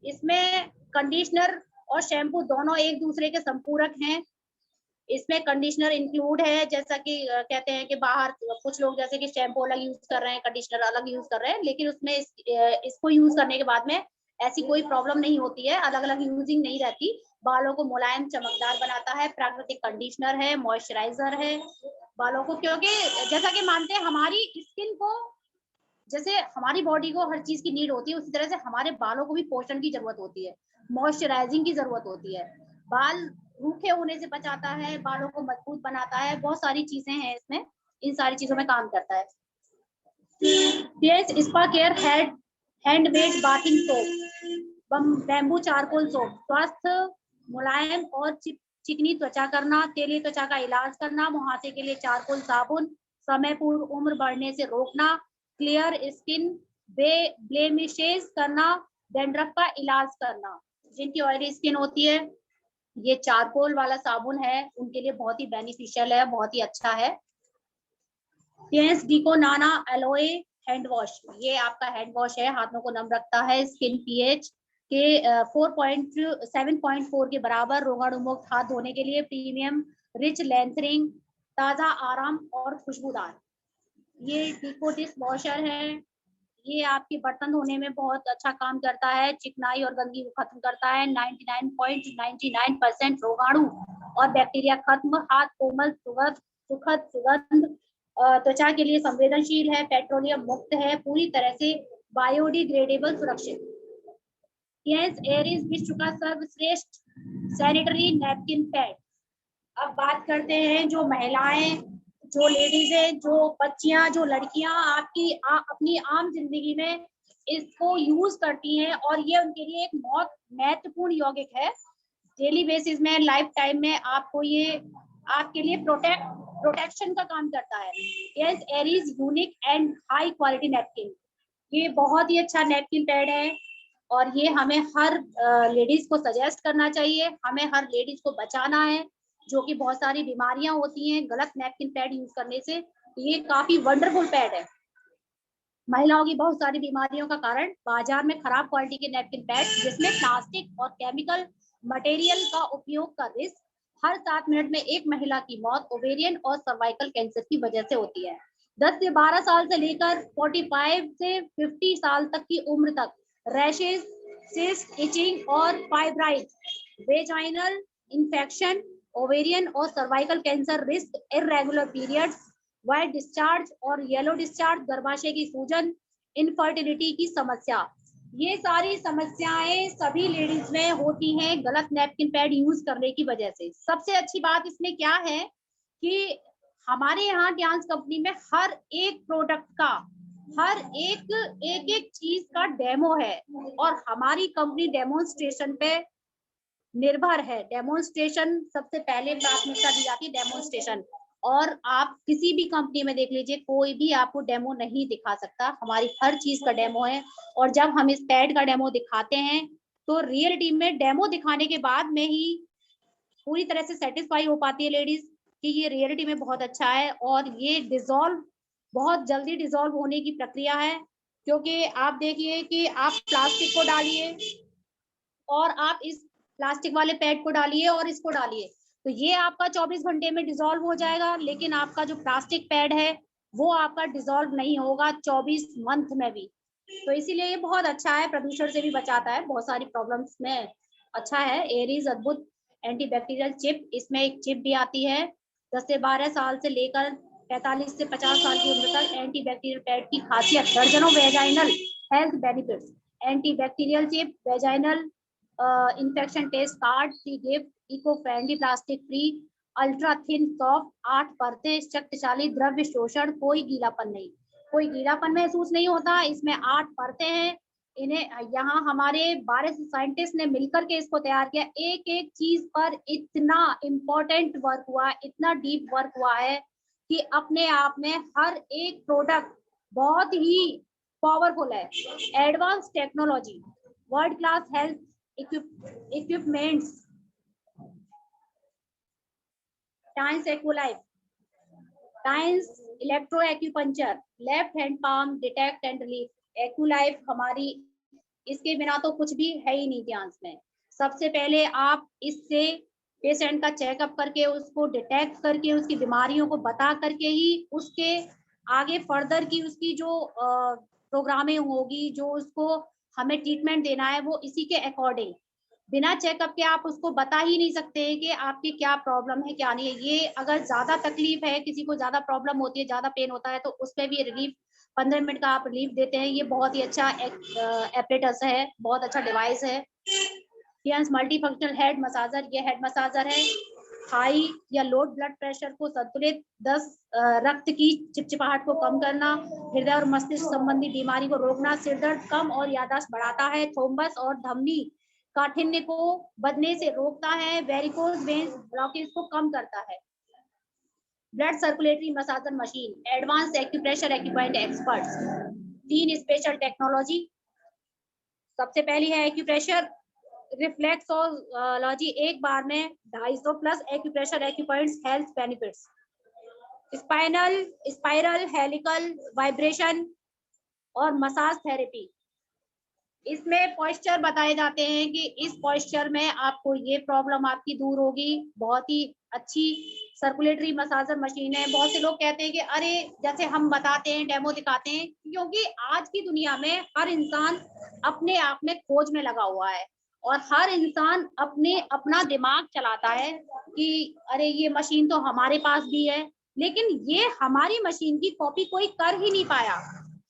इसमें कंडीशनर और शैम्पू दोनों एक दूसरे के संपूरक हैं। इसमें कंडीशनर इंक्लूड है, जैसा कि कहते हैं कि बाहर कुछ लोग जैसे कि शैम्पू अलग यूज कर रहे हैं, कंडीशनर अलग यूज कर रहे हैं, लेकिन उसमें इसको यूज करने के बाद में ऐसी कोई प्रॉब्लम नहीं होती है, अलग अलग यूजिंग नहीं रहती। बालों को मुलायम चमकदार बनाता है, प्राकृतिक कंडीशनर है, मॉइस्चराइजर है बालों को। क्योंकि जैसा कि मानते हैं हमारी स्किन को, जैसे हमारी बॉडी को हर चीज की नीड होती है, उसी तरह से हमारे बालों को भी पोषण की जरूरत होती है, मॉइस्चराइजिंग की जरूरत होती है। बाल रूखे होने से बचाता है, बालों को मजबूत बनाता है, बहुत सारी चीजें हैं इसमें, इन सारी चीजों में काम करता है। Spa care handmade bathing soap, bamboo charcoal soap, स्वस्थ, मुलायम और चिकनी त्वचा करना, तेली त्वचा का इलाज करना, मुहासे के लिए चारकोल साबुन, समय पूर्व उम्र बढ़ने से रोकना, क्लियर स्किन, ब्लेमिशेस करना, डैंड्रफ का इलाज करना। जिनकी ऑयली स्किन होती है, ये चारकोल वाला साबुन है, उनके लिए बहुत ही बेनिफिशियल है, बहुत ही अच्छा है। डिको नाना एलोए हैंड वॉश, ये आपका हैंड वॉश है, हाथों को नम रखता है, स्किन पीएच के 7.4 के बराबर, रोगाणु मुक्त हाथ धोने के लिए, प्रीमियम रिच लेंथरिंग, ताजा, आराम और खुशबूदार। ये डिको डिश वॉशर है, ये आपके बर्तन धोने में बहुत अच्छा काम करता है, चिकनाई और गंदगी को खत्म करता है, 99.99% रोगाणु और बैक्टीरिया खत्म, हाथ कोमल सुखद सुगंध, त्वचा के लिए संवेदनशील है, पेट्रोलियम मुक्त है, पूरी तरह से बायोडिग्रेडेबल, सुरक्षित। यस, एरिस विश्व का सर्वश्रेष्ठ सैनिटरी नैपकिन पैड। अब बात करते हैं जो महिलाएं, जो लेडीज है, जो बच्चियां, जो लड़कियां अपनी आम जिंदगी में इसको यूज करती हैं और ये उनके लिए एक बहुत महत्वपूर्ण यौगिक है। डेली बेसिस में, लाइफ टाइम में आपको ये आपके लिए प्रोटेक्शन का काम करता है। Yes, Aries unique and high quality napkin, ये बहुत ही अच्छा नैपकिन पैड है और ये हमें हर लेडीज को सजेस्ट करना चाहिए, हमें हर लेडीज को बचाना है, जो कि बहुत सारी बीमारियां होती हैं गलत नैपकिन पैड यूज करने से। ये काफी वंडरफुल पैड है। महिलाओं की बहुत सारी बीमारियों का कारण बाजार में खराब क्वालिटी के नैपकिन पैड, जिसमें प्लास्टिक और केमिकल मटेरियल का उपयोग का रिस्क, हर 7 मिनट में एक महिला की मौत ओवेरियन और सर्वाइकल कैंसर की वजह से होती है। 10 से 12 साल से लेकर 45 से 50 साल तक की उम्र तक रैशेज, सिस्ट, इचिंग और फाइब्राइड, वेजाइनल इन्फेक्शन, ओवेरियन और cervical cancer risk, irregular periods, white discharge और येलो डिस्चार्ज, गर्भाशय की सूजन, इनफर्टिलिटी की समस्या, ये सारी समस्याएं सभी लेडीज में होती हैं गलत नैपकिन पैड यूज करने की वजह से। सबसे अच्छी बात इसमें क्या है कि हमारे यहाँ डांस कंपनी में हर एक प्रोडक्ट का, हर एक चीज का डेमो है और हमारी कंपनी डेमोन्स्ट्रेशन पे निर्भर है। डेमोन्स्ट्रेशन सबसे पहले प्राथमिकता दी जाती है, डेमोन्स्ट्रेशन। और आप किसी भी कंपनी में देख लीजिए, कोई भी आपको डेमो नहीं दिखा सकता, हमारी हर चीज का डेमो है। और जब हम इस पैड का डेमो दिखाते हैं तो रियलिटी में डेमो दिखाने के बाद में ही पूरी तरह से सेटिस्फाई हो पाती है लेडीज कि ये रियलिटी में बहुत अच्छा है। और ये डिजोल्व, बहुत जल्दी डिजोल्व होने की प्रक्रिया है, क्योंकि आप देखिए कि आप प्लास्टिक को डालिए और आप इस प्लास्टिक वाले पैड को डालिए और इसको डालिए, तो ये आपका 24 घंटे में डिसॉल्व हो जाएगा, लेकिन आपका जो प्लास्टिक पैड है वो आपका डिसॉल्व नहीं होगा 24 मंथ में भी। तो इसीलिए ये बहुत अच्छा है, प्रदूषण से भी बचाता है, बहुत सारी प्रॉब्लम्स में अच्छा है। एरीज अद्भुत एंटीबैक्टीरियल चिप, इसमें एक चिप भी आती है। 10 से 12 साल से लेकर 45 से 50 साल की उम्र तक एंटीबैक्टीरियल पैड की खासियत, दर्जनों vaginal health benefits. Antibacterial chip, vaginal infection test card, free gift, eco friendly, plastic free, ultra thin soft, 8 परतें, शक्तिशाली द्रव्य शोषण, कोई गीलापन नहीं, कोई गीलापन महसूस नहीं होता। इसमें 8 परतें हैं। इन्हें यहाँ हमारे 12 साइंटिस्ट ने मिलकर के इसको तैयार किया। एक एक चीज पर इतना इम्पोर्टेंट वर्क हुआ, इतना डीप वर्क हुआ है कि अपने आप में हर एक प्रोडक्ट बहुत ही पावरफुल है। Advance technology, world class health equipments, Tiens Aqualife, Tiens electro acupuncture, left hand palm detect and relief. Aqualife हमारी, इसके बिना तो कुछ भी है ही नहीं ध्यान में। सबसे पहले आप इससे पेशेंट का चेकअप करके, उसको डिटेक्ट करके, उसकी बीमारियों को बता करके ही उसके आगे फर्दर की उसकी जो प्रोग्रामिंग होगी, जो उसको हमें ट्रीटमेंट देना है, वो इसी के अकॉर्डिंग, बिना चेकअप के आप उसको बता ही नहीं सकते कि आपकी क्या प्रॉब्लम है क्या नहीं है। ये अगर ज्यादा तकलीफ है, किसी को ज्यादा प्रॉब्लम होती है, ज्यादा पेन होता है, तो उस पर भी रिलीफ 15 मिनट का आप रिलीफ देते हैं। ये बहुत ही अच्छा एपरेटस है, बहुत अच्छा डिवाइस है। मल्टी फंक्शनल हेड मसाजर, ये हेड मसाजर है। हाई या लो ब्लड प्रेशर को संतुलित, 10 रक्त की चिपचिपाहट को कम करना, हृदय और मस्तिष्क संबंधी बीमारी को रोकना, सिरदर्द कम और याददाश्त बढ़ाता है, थ्रोम्बस और धमनी काठिन्य को बढ़ने से रोकता है, वेरिकोज वेन्स ब्लॉकेज को कम करता है। Blood circulatory massager machine, advance acupressure acupoint experts, 3 special technology. सबसे पहली है एक्यूप्रेशर रिफ्लेक्सोलॉजी, एक बार में 250 plus acupressure acupoints health benefits. Spiral helical vibration और मसाज थेरेपी, इसमें पॉइस्चर बताए जाते हैं कि इस पॉइस्चर में आपको ये प्रॉब्लम आपकी दूर होगी। बहुत ही अच्छी सर्कुलेटरी मसाजर मशीन है। बहुत से लोग कहते हैं कि अरे जैसे हम बताते हैं, डेमो दिखाते हैं, क्योंकि आज की दुनिया में हर इंसान अपने आप में खोज में लगा हुआ है और हर इंसान अपना दिमाग चलाता है कि अरे ये मशीन तो हमारे पास भी है, लेकिन ये हमारी मशीन की कॉपी कोई कर ही नहीं पाया।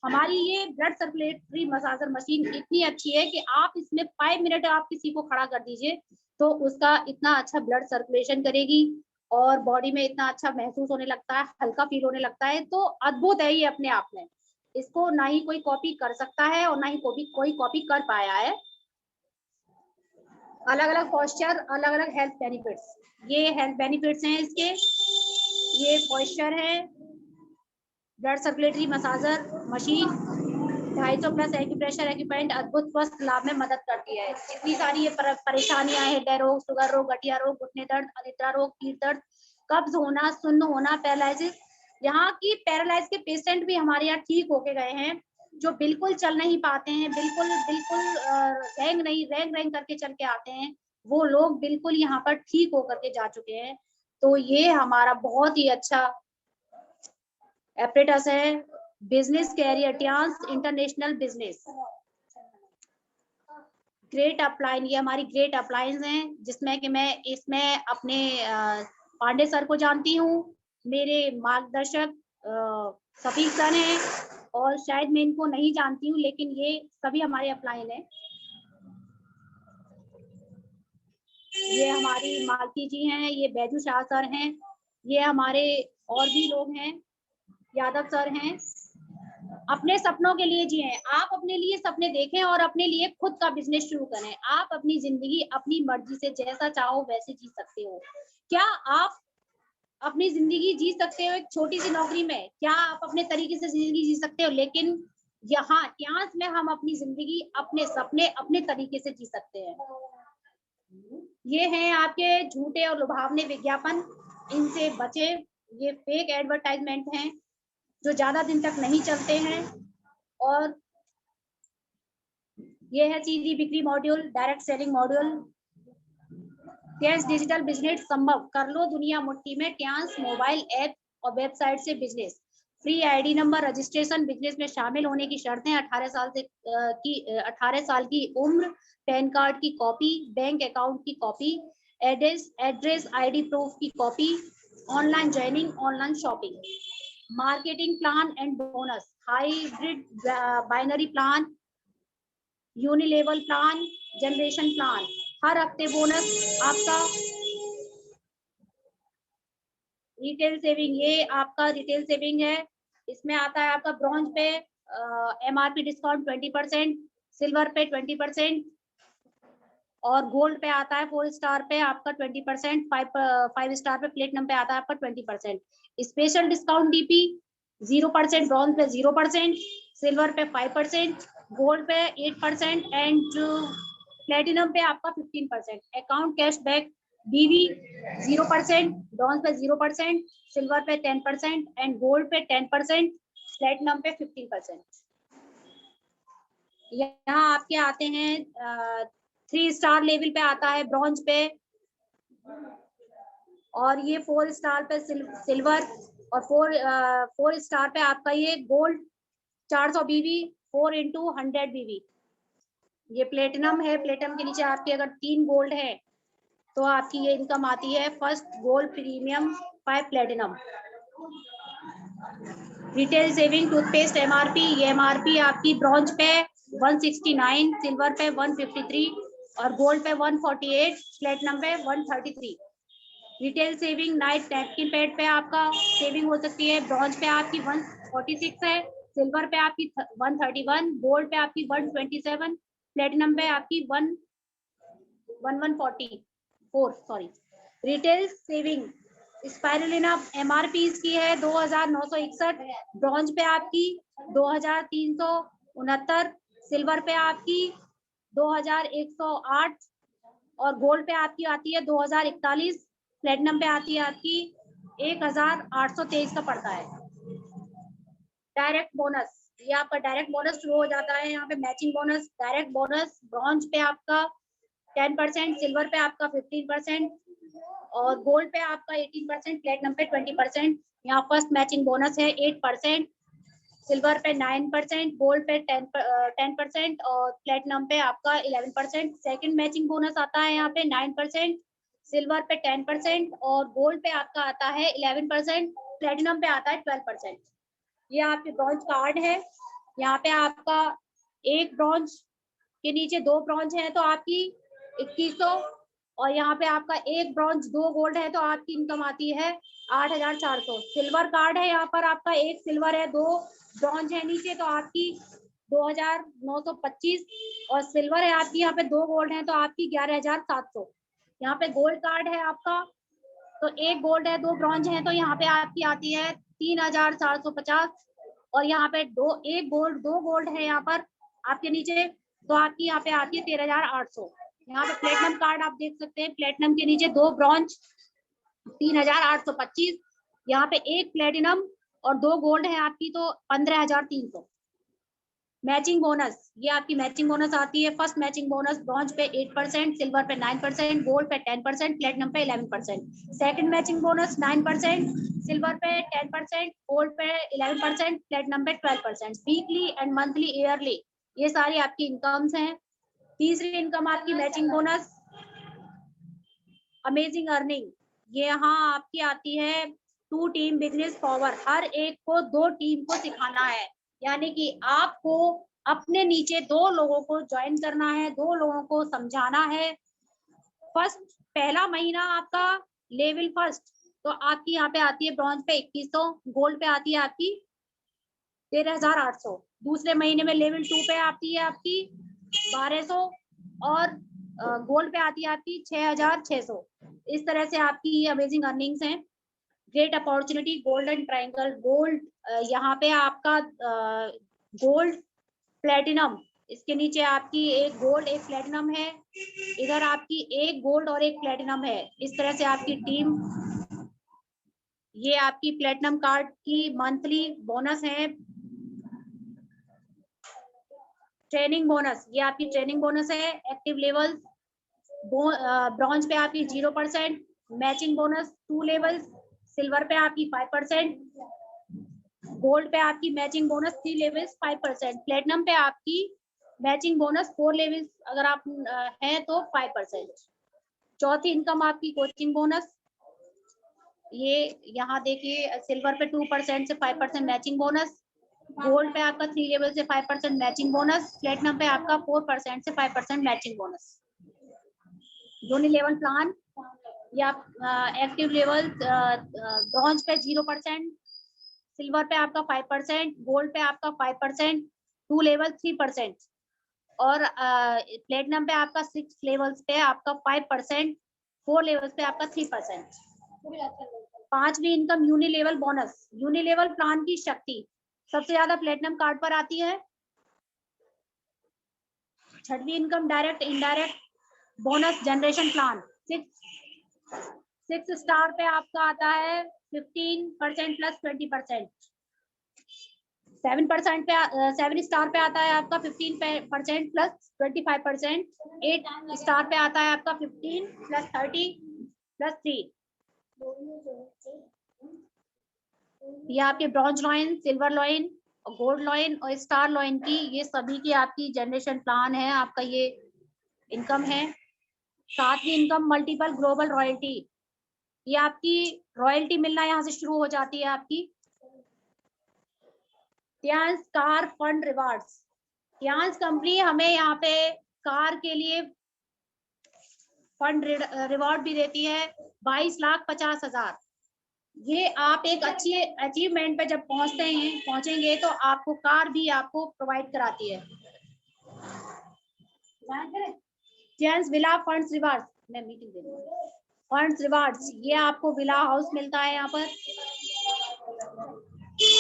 हमारी ये ब्लड सर्कुलेटरी मसाजर मशीन इतनी अच्छी है कि आप इसमें 5 मिनट आप किसी को खड़ा कर दीजिए तो उसका इतना अच्छा ब्लड सर्कुलेशन करेगी और बॉडी में इतना अच्छा महसूस होने लगता है, हल्का फील होने लगता है। तो अद्भुत है ये अपने आप में, इसको ना ही कोई कॉपी कर सकता है और ना ही कोई कॉपी कर पाया है। अलग अलग पॉस्चर, अलग अलग हेल्थ बेनिफिट्स, ये हेल्थ बेनिफिट्स हैं इसके। ये पॉस्चर है, blood circulatory massager machine, 250 plus acupressure equipment अद्भुत स्वस्थ लाभ में मदद करती है। इतनी सारी ये परेशानियां हैं, हृदय रोग, शुगर रोग, गठिया रोग, घुटने दर्द, अनिद्रा रोग, पीठ दर्द, कब्ज होना, सुन्न होना, पैरालिसिस। यहाँ की पैरालाइज के पेशेंट भी हमारे यहाँ ठीक होके गए हैं, जो बिल्कुल चल नहीं पाते हैं, बिल्कुल रेंग करके चल के आते हैं, वो लोग बिल्कुल यहाँ पर ठीक होकर के जा चुके हैं। तो ये हमारा बहुत ही अच्छा एपरेटस है। Business career Tiens international business great upline, ये हमारी ग्रेट अपलाइंस हैं, जिसमें कि मैं इसमें अपने पांडे सर को जानती हूँ, मेरे मार्गदर्शक सफीक सर हैं, और शायद मैं इनको नहीं जानती हूँ, लेकिन ये सभी हमारे अपलाइन हैं। ये हमारी मालती जी हैं, ये बैजू शाह सर हैं, ये हमारे और भी लोग हैं, यादव सर हैं। अपने सपनों के लिए जिएं, आप अपने लिए सपने देखें और अपने लिए खुद का बिजनेस शुरू करें। आप अपनी जिंदगी अपनी मर्जी से जैसा चाहो वैसे जी सकते हो। क्या आप अपनी जिंदगी जी सकते हो एक छोटी सी नौकरी में? क्या आप अपने तरीके से जिंदगी जी सकते हो? लेकिन यहाँ ट्यांस में हम अपनी जिंदगी, अपने सपने अपने तरीके से जी सकते हैं। ये हैं आपके झूठे और लुभावने विज्ञापन, इनसे बचे। ये फेक एडवर्टाइजमेंट हैं जो ज्यादा दिन तक नहीं चलते हैं। और ये है सीधी बिक्री module, direct selling module. Cash digital business संभव, कर लो दुनिया मुट्ठी में ट्यांस मोबाइल ऐप और वेबसाइट से business. Free ID number, registration, business में शामिल होने की शर्तें 18 साल की उम्र, पैन कार्ड की कॉपी, बैंक अकाउंट की कॉपी, एड्रेस आईडी प्रूफ की copy, online joining, online shopping. Marketing plan and bonus, hybrid binary plan, unilevel plan, generation plan. हर हफ्ते बोनस आपका। रिटेल सेविंग, ये आपका रिटेल सेविंग है। इसमें आता है आपका ब्रॉन्ज पे एमआरपी डिस्काउंट 20%, सिल्वर पे 20% और गोल्ड पे आता है 4 स्टार पे आपका 20%, 5 स्टार पे प्लेटिनम पे आता है आपका 20%। स्पेशल डिस्काउंट डीपी 0%, ब्रॉन्ज पे 0%, सिल्वर पे 5%, गोल्ड पे 8% एंड प्लेटिनम पे आपका 15%। अकाउंट कैशबैक बीवी 0%, ब्रॉन्ज पे 0%, सिल्वर पे 10% एंड गोल्ड पे 10%, प्लेटिनम पे 15%। यहाँ आपके आते हैं 3 स्टार लेवल पे आता है ब्रॉन्ज पे, और ये 4 स्टार पे सिल्वर, और 4 स्टार पे आपका ये गोल्ड 400 बीवी 4 इंटू 100 बीवी। ये प्लेटिनम है। प्लेटिनम के नीचे आपके अगर 3 गोल्ड है तो आपकी ये इनकम आती है first gold premium 5 platinum. Retail saving toothpaste MRP, ये एमआरपी आपकी ब्रॉन्ज पे 169, सिल्वर पे 153 और गोल्ड पे 148, प्लेटिनम पे 133। Retail saving night napkin pad पे आपका सेविंग हो सकती है। ब्रॉन्ज पे आपकी 146 है, सिल्वर पे आपकी 131, गोल्ड पे आपकी 127, प्लेटिनम पे आपकी 1144 sorry. Retail saving spirulina MRP इसकी है 2961, ब्रॉन्ज पे आपकी 2369, सिल्वर पे आपकी 2108 और गोल्ड पे आपकी आती है 2041, प्लेटिनम पे आती है आपकी 1823 का पड़ता है। डायरेक्ट बोनस, ये आपका डायरेक्ट बोनस शुरू हो जाता है यहाँ पे। Matching bonus, direct bonus bronze पे आपका 10%, सिल्वर पे आपका 15% और गोल्ड पे आपका 18%, प्लेटिनम पे 20%। यहाँ फर्स्ट मैचिंग बोनस है 8%, सिल्वर पे 9%, गोल्ड पे 10% और प्लेटिनम पे आपका 11%। सेकंड मैचिंग बोनस आता है यहाँ पे 9%, सिल्वर पे 10% और गोल्ड पे आपका आता है 11%, प्लेटिनम पे आता है 12%। ये आपके ब्रॉन्ज कार्ड है। यहाँ पे आपका एक ब्रॉन्ज के नीचे 2 ब्रॉन्ज है तो आपकी 2100 और यहाँ पे आपका एक ब्रॉन्ज 2 गोल्ड है तो आपकी इनकम आती है 8400। सिल्वर कार्ड है, यहाँ पर आपका एक सिल्वर है 2 ब्रॉन्ज है नीचे तो आपकी 2925 और सिल्वर है आपकी यहाँ पे 2 गोल्ड है तो आपकी 11700। यहाँ पे गोल्ड कार्ड है आपका तो एक गोल्ड है 2 ब्रॉन्ज है तो यहाँ पे आपकी आती है 3450 और यहाँ पे एक गोल्ड 2 गोल्ड है यहाँ पर आपके नीचे तो आपकी यहाँ पे आती है 13800। यहाँ पे प्लेटिनम कार्ड आप देख सकते हैं, प्लेटिनम के नीचे 2 ब्रॉन्ज 3825, यहाँ पे एक प्लेटिनम और 2 गोल्ड है आपकी तो 15300। मैचिंग बोनस, ये आपकी मैचिंग बोनस आती है। फर्स्ट मैचिंग बोनस ब्रॉन्ज पे 8%, सिल्वर पे 9%, गोल्ड पे 10%, प्लेटिनम पे 11%। सेकंड मैचिंग बोनस 9%, सिल्वर पे 10%, गोल्ड पे 11%, प्लेटिनम पे 12%। वीकली एंड मंथली, ईयरली ये सारी आपकी इनकम्स हैं। तीसरी इनकम आपकी मैचिंग बोनस अमेजिंग अर्निंग, ये यहाँ आपकी आती है 2 टीम बिजनेस पावर, हर एक को 2 टीम को सिखाना है, यानी कि आपको अपने नीचे 2 लोगों को ज्वाइन करना है, 2 लोगों को समझाना है। फर्स्ट पहला महीना आपका लेवल फर्स्ट तो आपकी यहाँ पे आती है ब्रॉन्ज पे 2100, गोल्ड पे आती है आपकी 13800, दूसरे महीने में लेवल 2 पे आती है आपकी 1200 और गोल्ड पे आती है आपकी 6600। इस तरह से आपकी ये अमेजिंग अर्निंग्स हैं। Great opportunity golden triangle, gold यहाँ पे आपका गोल्ड प्लेटिनम, इसके नीचे आपकी एक गोल्ड एक प्लेटिनम है, इधर आपकी एक गोल्ड और एक प्लेटिनम है। इस तरह से आपकी टीम, ये आपकी प्लेटिनम कार्ड की मंथली बोनस है। ट्रेनिंग बोनस, ये आपकी ट्रेनिंग बोनस है। एक्टिव लेवल ब्रॉन्ज पे आपकी 0%, मैचिंग बोनस 2 लेवल्स, सिल्वर पे आपकी 5%, गोल्ड पे आपकी मैचिंग बोनस 3 लेवल्स 5%, प्लेटिनम पे आपकी मैचिंग बोनस 4 लेवल्स अगर आप हैं तो 5%। चौथी इनकम आपकी कोचिंग बोनस, ये यहाँ देखिए सिल्वर पे 2% से 5% मैचिंग बोनस, गोल्ड पे आपका 3 लेवल से 5% मैचिंग बोनस, प्लेटिनम पे आपका 4% से 5% matching bonus. Uni level plan या एक्टिव लेवल ब्रॉन्ज पे 0%, सिल्वर पे आपका 5%, गोल्ड पे आपका 5%, 2 लेवल 3% और प्लेटिनम पे आपका 6 लेवल्स पे आपका 5%, 4 लेवल्स पे आपका 3%। पांचवी income uni level bonus. Uni level plan की शक्ति सबसे ज्यादा प्लेटिनम कार्ड पर आती है। छठवीं income direct indirect bonus generation plan, 6 star पे आपका आता है 15% प्लस 20%। 7% पे 7 स्टार पे आता है आपका 15% प्लस 25%। 8 स्टार पे आता है आपका 15 प्लस 30 प्लस 3। ये आपके bronze lion, silver lion, gold lion और स्टार लॉइन की ये सभी की आपकी जनरेशन प्लान है, आपका ये इनकम है। सातवीं इनकम मल्टीपल ग्लोबल रॉयल्टी, ये आपकी रॉयल्टी मिलना यहाँ से शुरू हो जाती है आपकी। Tiens car fund rewards, Tiens company हमें यहाँ पे कार के लिए फंड रिवॉर्ड भी देती है 22,50,000। ये आप एक अच्छी अचीवमेंट पे जब पहुंचेंगे तो आपको कार भी आपको प्रोवाइड कराती है। जेंस विला फंड्स रिवार्ड्स, मैं मीटिंग दे रही हूँ। फंड्स रिवार्ड्स, ये आपको विला हाउस मिलता है यहाँ पर।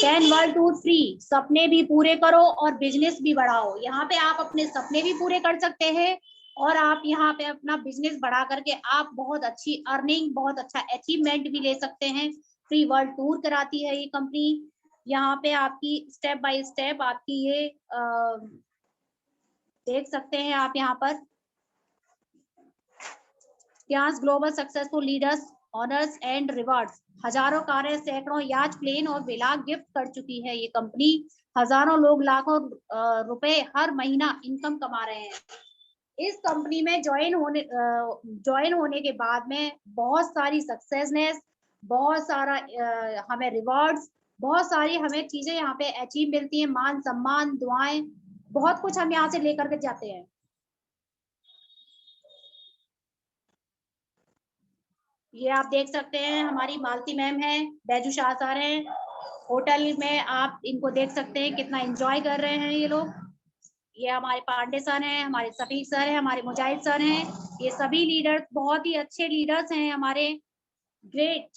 10 वर्ल्ड टूर फ्री, सपने भी पूरे करो और बिजनेस भी बढ़ाओ। यहाँ पे आप अपने सपने भी पूरे कर सकते हैं और आप यहाँ पे अपना बिजनेस बढ़ा करके आप बहुत अच्छी अर्निंग, बहुत अच्छा अचीवमेंट भी ले सकते हैं। फ्री वर्ल्ड टूर कराती है ये कंपनी। यहाँ पे आपकी स्टेप बाय स्टेप आपकी ये देख सकते हैं आप यहाँ पर। Global successful leaders honours and rewards, हजारों कारें, सैकड़ों याच, प्लेन और विला गिफ्ट कर चुकी है ये कंपनी। हजारों लोग लाखों रुपए हर महीना इनकम कमा रहे हैं। इस कंपनी में ज्वाइन होने के बाद में बहुत सारी सक्सेसनेस, बहुत सारा हमें रिवॉर्ड्स, बहुत सारी हमें चीजें यहाँ पे अचीव मिलती हैं, मान सम्मान, दुआएं, बहुत कुछ हम यहाँ से लेकर के जाते हैं। ये आप देख सकते हैं हमारी मालती मैम है, बैजू शाह सर हैं। होटल में आप इनको देख सकते हैं कितना एंजॉय कर रहे हैं ये लोग। ये हमारे पांडे सर हैं, हमारे सफीक सर हैं, हमारे मुजाहिद सर हैं। ये सभी लीडर्स बहुत ही अच्छे लीडर्स हैं हमारे, ग्रेट।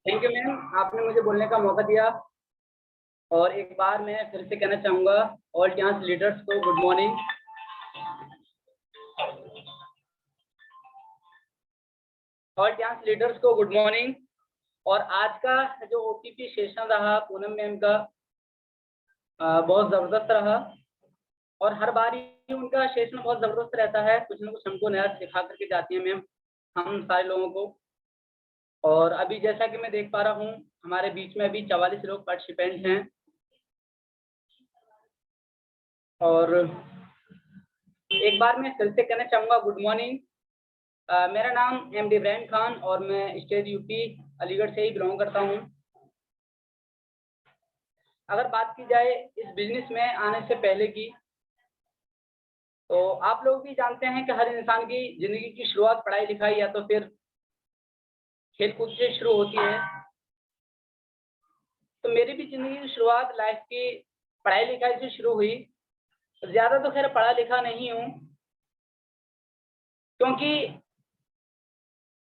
थैंक यू मैम, आपने मुझे बोलने का मौका दिया। और एक बार मैं फिर से कहना चाहूँगा ऑल टियांस लीडर्स को good morning. All Tiens leaders को गुड मॉर्निंग। और आज का जो ओटीपी सेशन रहा पूनम मैम का बहुत ज़बरदस्त रहा और हर बार ही उनका सेशन बहुत ज़बरदस्त रहता है, कुछ ना कुछ हमको नया सिखा करके जाती है मैम हम सारे लोगों को। और अभी जैसा कि मैं देख पा रहा हूँ हमारे बीच में अभी 44 लोग पार्टिसिपेंट हैं। और एक बार मैं फिर से कहना चाहूँगा गुड मॉर्निंग। मेरा नाम एमडी इब्राहिम खान और मैं स्टेट यूपी अलीगढ़ से ही बिलोंग करता हूँ। अगर बात की जाए इस बिजनेस में आने से पहले की, तो आप लोग भी जानते हैं कि हर इंसान की जिंदगी की शुरुआत पढ़ाई लिखाई या तो फिर खेल कूद से शुरू होती है। तो मेरी भी जिंदगी की शुरुआत लाइफ की पढ़ाई लिखाई से शुरू हुई। ज्यादा तो खैर पढ़ा लिखा नहीं हूँ क्योंकि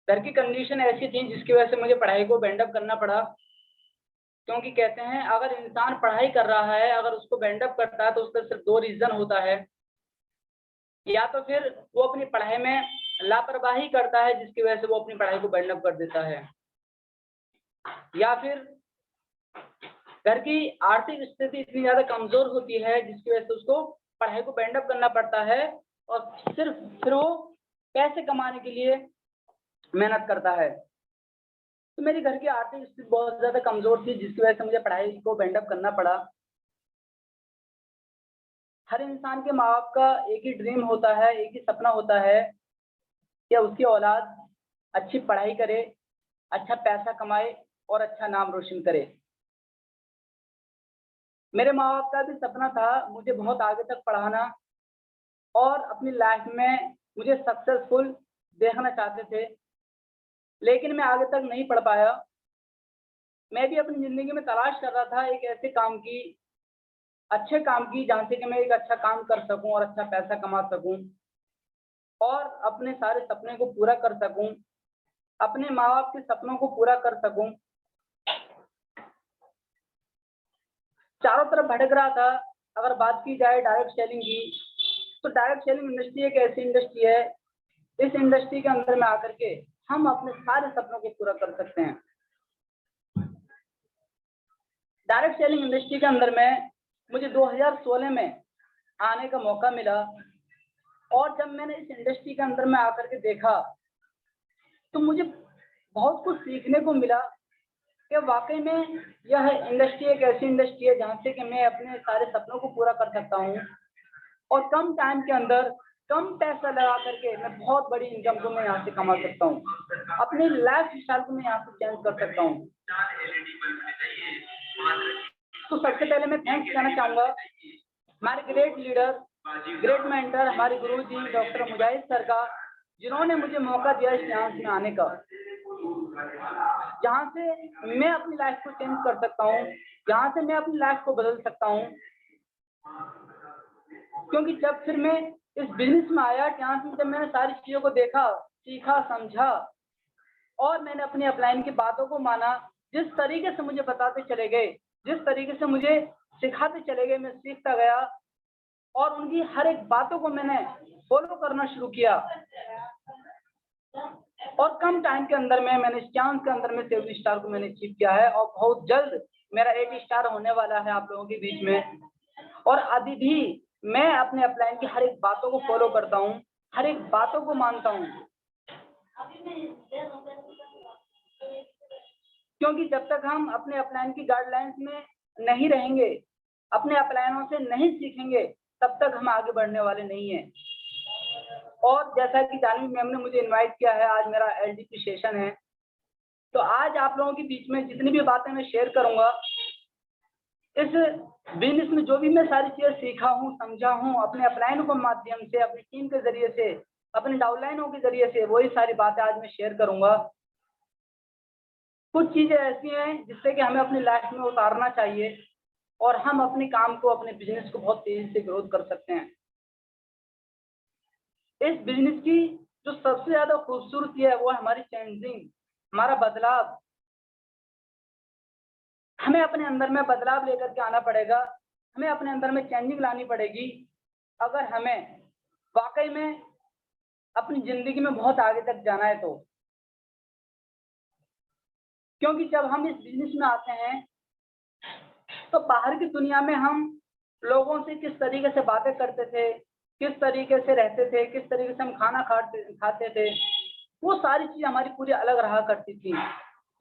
घर की कंडीशन ऐसी थी जिसकी वजह से मुझे पढ़ाई को बैंड अप करना पड़ा। क्योंकि कहते हैं अगर इंसान पढ़ाई कर रहा है, अगर उसको बैंड अप करता है तो उसका सिर्फ 2 रीजन होता है। या तो फिर वो अपनी पढ़ाई में लापरवाही करता है जिसकी वजह से वो अपनी पढ़ाई को बैंड अप कर देता है, या फिर घर की आर्थिक स्थिति इतनी ज्यादा कमजोर होती है जिसकी वजह से उसको पढ़ाई को बैंड अप करना पड़ता है और सिर्फ फिर वो पैसे कमाने के लिए मेहनत करता है। तो मेरी घर की आर्थिक स्थिति बहुत ज्यादा कमजोर थी जिसकी वजह से मुझे पढ़ाई को बैंड अप करना पड़ा। हर इंसान के माँ बाप का एक ही ड्रीम होता है, एक ही सपना होता है कि उसकी औलाद अच्छी पढ़ाई करे, अच्छा पैसा कमाए और अच्छा नाम रोशन करे। मेरे माँ बाप का भी सपना था मुझे बहुत आगे तक पढ़ाना और अपनी लाइफ में मुझे सक्सेसफुल देखना चाहते थे, लेकिन मैं आगे तक नहीं पढ़ पाया। मैं भी अपनी जिंदगी में तलाश कर रहा था एक ऐसे काम की, अच्छे काम की, जहाँ से कि मैं एक अच्छा काम कर सकूं और अच्छा पैसा कमा सकूं और अपने सारे सपने को पूरा कर सकूं, अपने माँ बाप के सपनों को पूरा कर सकूं। चारों तरफ भटक रहा था। अगर बात की जाए डायरेक्ट सेलिंग की, तो डायरेक्ट सेलिंग इंडस्ट्री एक ऐसी इंडस्ट्री है, इस इंडस्ट्री के अंदर में आकर के हम अपने सारे सपनों को पूरा कर सकते हैं। डायरेक्ट सेलिंग इंडस्ट्री के अंदर में मुझे 2016 में आने का मौका मिला और जब मैंने इस इंडस्ट्री के अंदर में आकर के देखा तो मुझे बहुत कुछ सीखने को मिला कि वाकई में यह इंडस्ट्री एक ऐसी इंडस्ट्री है जहाँ से कि मैं अपने सारे सपनों को पूरा कर सकता हूँ और कम टाइम के अंदर कम पैसा लगा करके मैं बहुत बड़ी इनकम को मैं यहाँ से कमा सकता हूँ, अपनी लाइफ स्टाइल को मैं यहाँ से चेंज कर सकता हूँ। तो सबसे पहले मैं थैंक्स कहना चाहूँगा हमारे ग्रेट लीडर, ग्रेट मेंटर, हमारे गुरुजी डॉक्टर मुजाहिद सर का, जिन्होंने मुझे मौका दिया इस चांस में आने का, जहाँ से मैं अपनी लाइफ को चेंज कर सकता हूँ, जहाँ से मैं अपनी लाइफ को बदल सकता हूँ। क्योंकि जब फिर मैं इस बिजनेस में आया, यहाँ से जब मैंने सारी चीजों को देखा, सीखा, समझा और मैंने अपनी अपलाइन की बातों को माना, जिस तरीके से मुझे बताते चले गए, जिस तरीके से मुझे सिखाते चले गए, मैं सीखता गया और उनकी हर एक बातों को मैंने फॉलो करना शुरू किया और कम टाइम के अंदर में मैंने इस चांस के अंदर में 7 स्टार को मैंने अचीव किया है और बहुत जल्द मेरा 8 स्टार होने वाला है आप लोगों के बीच में। और अभी भी मैं अपने अपलाइन की हर एक बातों को फॉलो करता हूँ, हर एक बातों को मानता हूँ, क्योंकि जब तक हम अपने अपलाइन की गाइडलाइंस में नहीं रहेंगे, अपने अपलाइनों से नहीं सीखेंगे, तब तक हम आगे बढ़ने वाले नहीं हैं। और जैसा कि जानवी मैम ने मुझे इनवाइट किया है, आज मेरा एलडीपी सेशन है, तो आज आप लोगों के बीच में जितनी भी बातें मैं शेयर करूंगा, इस बिजनेस में जो भी मैं सारी चीजें सीखा हूँ, समझा हूँ, अपने अपलाइन के माध्यम से, अपनी टीम के जरिए से, अपने डाउनलाइनों के जरिए से, वही सारी बातें आज मैं शेयर करूंगा। कुछ चीजें ऐसी हैं जिससे कि हमें अपनी लाइफ में उतारना चाहिए और हम अपने काम को, अपने बिजनेस को बहुत तेजी से ग्रोथ कर सकते हैं। इस बिजनेस की जो सबसे ज्यादा खूबसूरती है वो है हमारी चेंजिंग, हमारा बदलाव। हमें अपने अंदर में बदलाव लेकर के आना पड़ेगा, हमें अपने अंदर में चेंजिंग लानी पड़ेगी अगर हमें वाकई में अपनी जिंदगी में बहुत आगे तक जाना है तो। क्योंकि जब हम इस बिजनेस में आते हैं तो बाहर की दुनिया में हम लोगों से किस तरीके से बातें करते थे, किस तरीके से रहते थे, किस तरीके से हम खाना खाते थे, वो सारी चीज़ हमारी पूरी अलग रहा करती थी।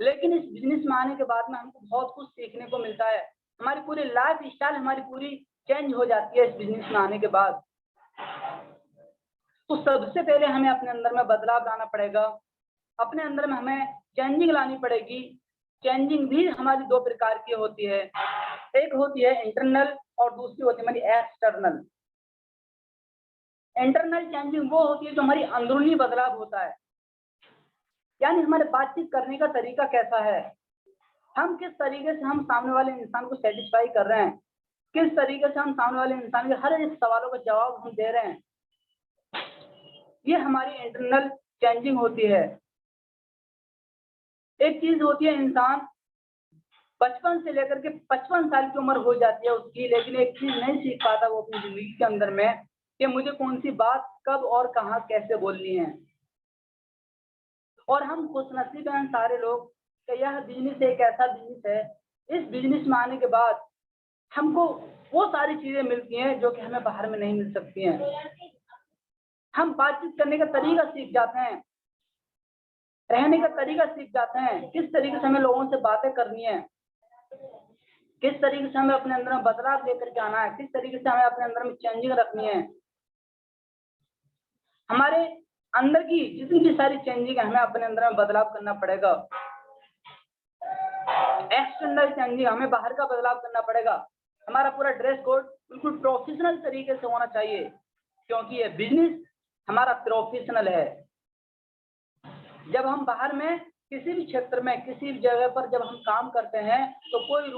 लेकिन इस बिजनेस में आने के बाद में हमको बहुत कुछ सीखने को मिलता है, हमारी पूरी लाइफ स्टाइल हमारी पूरी चेंज हो जाती है इस बिजनेस में आने के बाद। तो सबसे पहले हमें अपने अंदर में बदलाव लाना पड़ेगा, अपने अंदर में हमें चेंजिंग लानी पड़ेगी। चेंजिंग भी हमारी 2 प्रकार की होती है, एक होती है इंटरनल और दूसरी होती है हमारी एक्सटर्नल। इंटरनल चेंजिंग वो होती है जो हमारी अंदरूनी बदलाव होता है, यानी हमारे बातचीत करने का तरीका कैसा है, हम किस तरीके से हम सामने वाले इंसान को सेटिस्फाई कर रहे हैं, किस तरीके से हम सामने वाले इंसान के हर एक सवालों का जवाब हम दे रहे हैं, ये हमारी इंटरनल चेंजिंग होती है। एक चीज होती है इंसान बचपन से लेकर के 55 साल की उम्र हो जाती है उसकी, लेकिन एक चीज नहीं सीख पाता वो अपनी जिंदगी के अंदर में कि मुझे कौन सी बात कब और कहाँ कैसे बोलनी है। और हम खुशनसीब हैं सारे लोग कि यह बिजनेस एक ऐसा बिजनेस है, इस बिजनेस में आने के बाद हमको वो सारी चीजें मिलती हैं जो कि हमें बाहर में नहीं मिल सकती हैं। हम बातचीत करने का तरीका सीख जाते हैं, रहने का तरीका सीख जाते हैं, किस तरीके से हमें लोगों से बातें करनी है, किस तरीके से हमें अपने अंदर में बदलाव लेकर के आना है, किस तरीके से हमें अपने अंदर में चेंजिंग रखनी है। हमारे अंदर की जितनी भी सारी चेंजिंग है हमें अपने अंदर में बदलाव करना पड़ेगा। एक्सटर्नल चेंजिंग, हमें बाहर का बदलाव करना पड़ेगा। हमारा पूरा ड्रेस कोड बिल्कुल प्रोफेशनल तरीके से होना चाहिए, क्योंकि ये बिजनेस हमारा प्रोफेशनल है। जब हम बाहर में किसी भी क्षेत्र में किसी भी जगह पर जब हम काम करते हैं तो कोई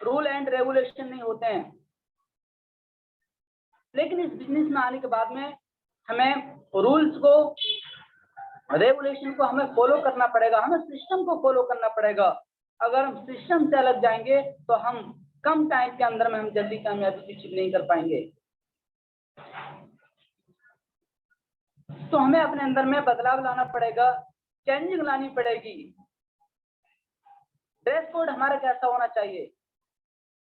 रूल एंड रेगुलेशन नहीं होते हैं, लेकिन इस बिजनेस में आने के बाद में हमें रूल्स को, रेगुलेशन को हमें फॉलो करना पड़ेगा, हमें सिस्टम को फॉलो करना पड़ेगा। अगर हम सिस्टम से अलग जाएंगे तो हम कम टाइम के अंदर में हम जल्दी कामयाबी अचीव नहीं कर पाएंगे। तो हमें अपने अंदर में बदलाव लाना पड़ेगा, चेंजिंग लानी पड़ेगी। ड्रेस कोड हमारा कैसा होना चाहिए?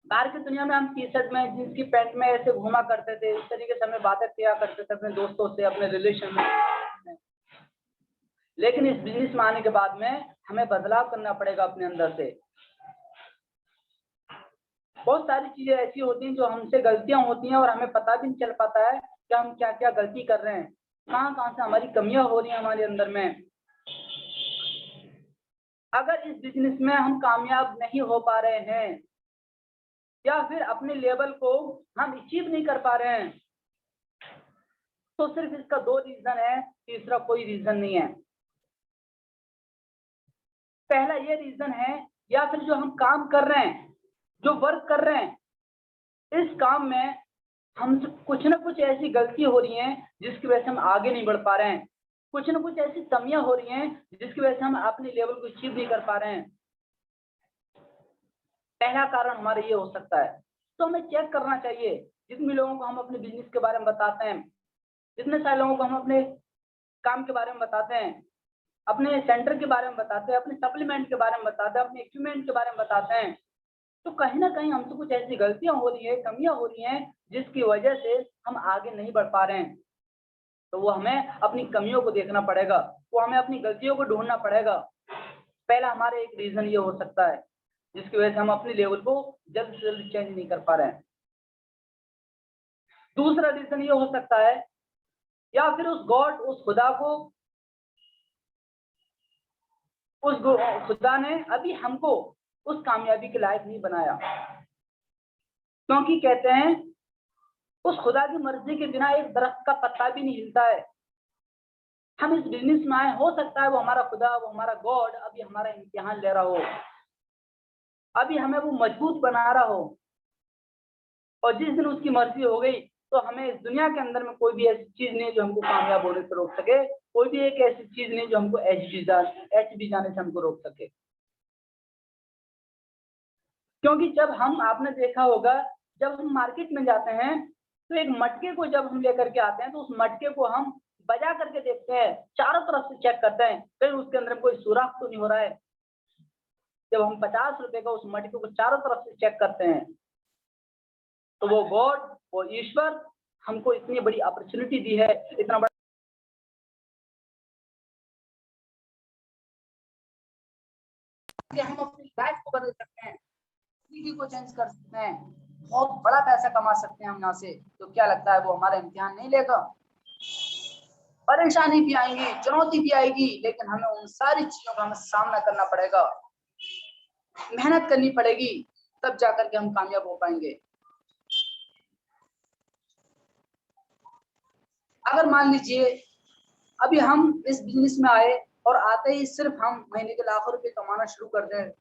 बाहर की दुनिया में हम टी शर्ट में, जींस की पैंट में ऐसे घूमा करते थे, इस तरीके से हमें बातें किया करते थे अपने दोस्तों से, अपने रिलेशन में। लेकिन इस बिजनेस में आने के बाद में हमें बदलाव करना पड़ेगा अपने अंदर से। बहुत सारी चीजें ऐसी होती हैं जो हमसे गलतियां होती हैं और हमें पता भी नहीं चल पाता है कि हम क्या क्या गलती कर रहे हैं, कहाँ से हमारी कमियां हो रही हैं हमारे अंदर में। अगर इस बिजनेस में हम कामयाब नहीं हो पा रहे हैं या फिर अपने लेवल को हम अचीव नहीं कर पा रहे हैं तो सिर्फ इसका 2 रीजन है, तीसरा कोई रीजन नहीं है। पहला ये रीजन है, या फिर जो हम काम कर रहे हैं, जो वर्क कर रहे हैं, इस काम में हमसे कुछ ना कुछ ऐसी गलती हो रही है जिसकी वजह से हम आगे नहीं बढ़ पा रहे हैं, कुछ ना कुछ ऐसी कमियां हो रही हैं जिसकी वजह से हम अपने लेवल को अचीव नहीं कर पा रहे हैं। पहला कारण हमारा ये हो सकता है। तो हमें चेक करना चाहिए, जितने लोगों को हम अपने बिजनेस के बारे में बताते हैं, जितने सारे लोगों को हम अपने काम के बारे में बताते हैं, अपने सेंटर के बारे में बताते हैं, अपने सप्लीमेंट के बारे में बताते हैं, अपने इक्विपमेंट के बारे में बताते हैं, तो कहीं ना कहीं हमसे कुछ ऐसी गलतियां हो रही है, कमियां हो रही हैं जिसकी वजह से हम आगे नहीं बढ़ पा रहे हैं। तो वो हमें अपनी कमियों को देखना पड़ेगा, वो हमें अपनी गलतियों को ढूंढना पड़ेगा। पहला हमारा एक रीजन ये हो सकता है जिसकी वजह से हम अपने लेवल को जल्द से जल्द चेंज नहीं कर पा रहे हैं। दूसरा रीजन ये हो सकता है, या फिर उस गॉड, उस खुदा को, उस खुदा ने अभी हमको उस कामयाबी के लायक नहीं बनाया, क्योंकि कहते हैं उस खुदा की मर्जी के बिना एक दरख्त का पत्ता भी नहीं हिलता है। हम इस बिजनेस में आए, हो सकता है वो हमारा खुदा, वो हमारा गॉड अभी हमारा इम्तिहान ले रहा हो, अभी हमें वो मजबूत बना रहा हो, और जिस दिन उसकी मर्जी हो गई तो हमें इस दुनिया के अंदर में कोई भी ऐसी चीज नहीं जो हमको कामयाब होने से रोक सके, कोई भी एक ऐसी चीज नहीं जो हमको एच बी जाने से हमको रोक सके। क्योंकि जब हम, आपने देखा होगा, जब हम मार्केट में जाते हैं तो एक मटके को जब हम लेकर के आते हैं तो उस मटके को हम बजा करके देखते हैं, चारों तरफ से चेक करते हैं कहीं उसके अंदर कोई सुराख तो नहीं हो रहा है। जब हम 50 रुपए का उस मटके को चारों तरफ से चेक करते हैं तो वो गॉड, वो ईश्वर हमको इतनी बड़ी अपॉर्चुनिटी दी है, इतना बड़ा कि हम अपनी लाइफ को बदल सकते हैं, जिंदगी को चेंज कर सकते हैं, बहुत बड़ा पैसा कमा सकते हैं हम यहाँ से। तो क्या लगता है वो हमारा इम्तिहान नहीं लेगा? परेशानी भी आएंगी, चुनौती भी आएगी, लेकिन हमें उन सारी चीजों का हमें सामना करना पड़ेगा, मेहनत करनी पड़ेगी, तब जाकर के हम कामयाब हो पाएंगे। अगर मान लीजिए अभी हम इस बिजनेस में आए और आते ही सिर्फ हम महीने के लाखों रुपए कमाना शुरू कर दें,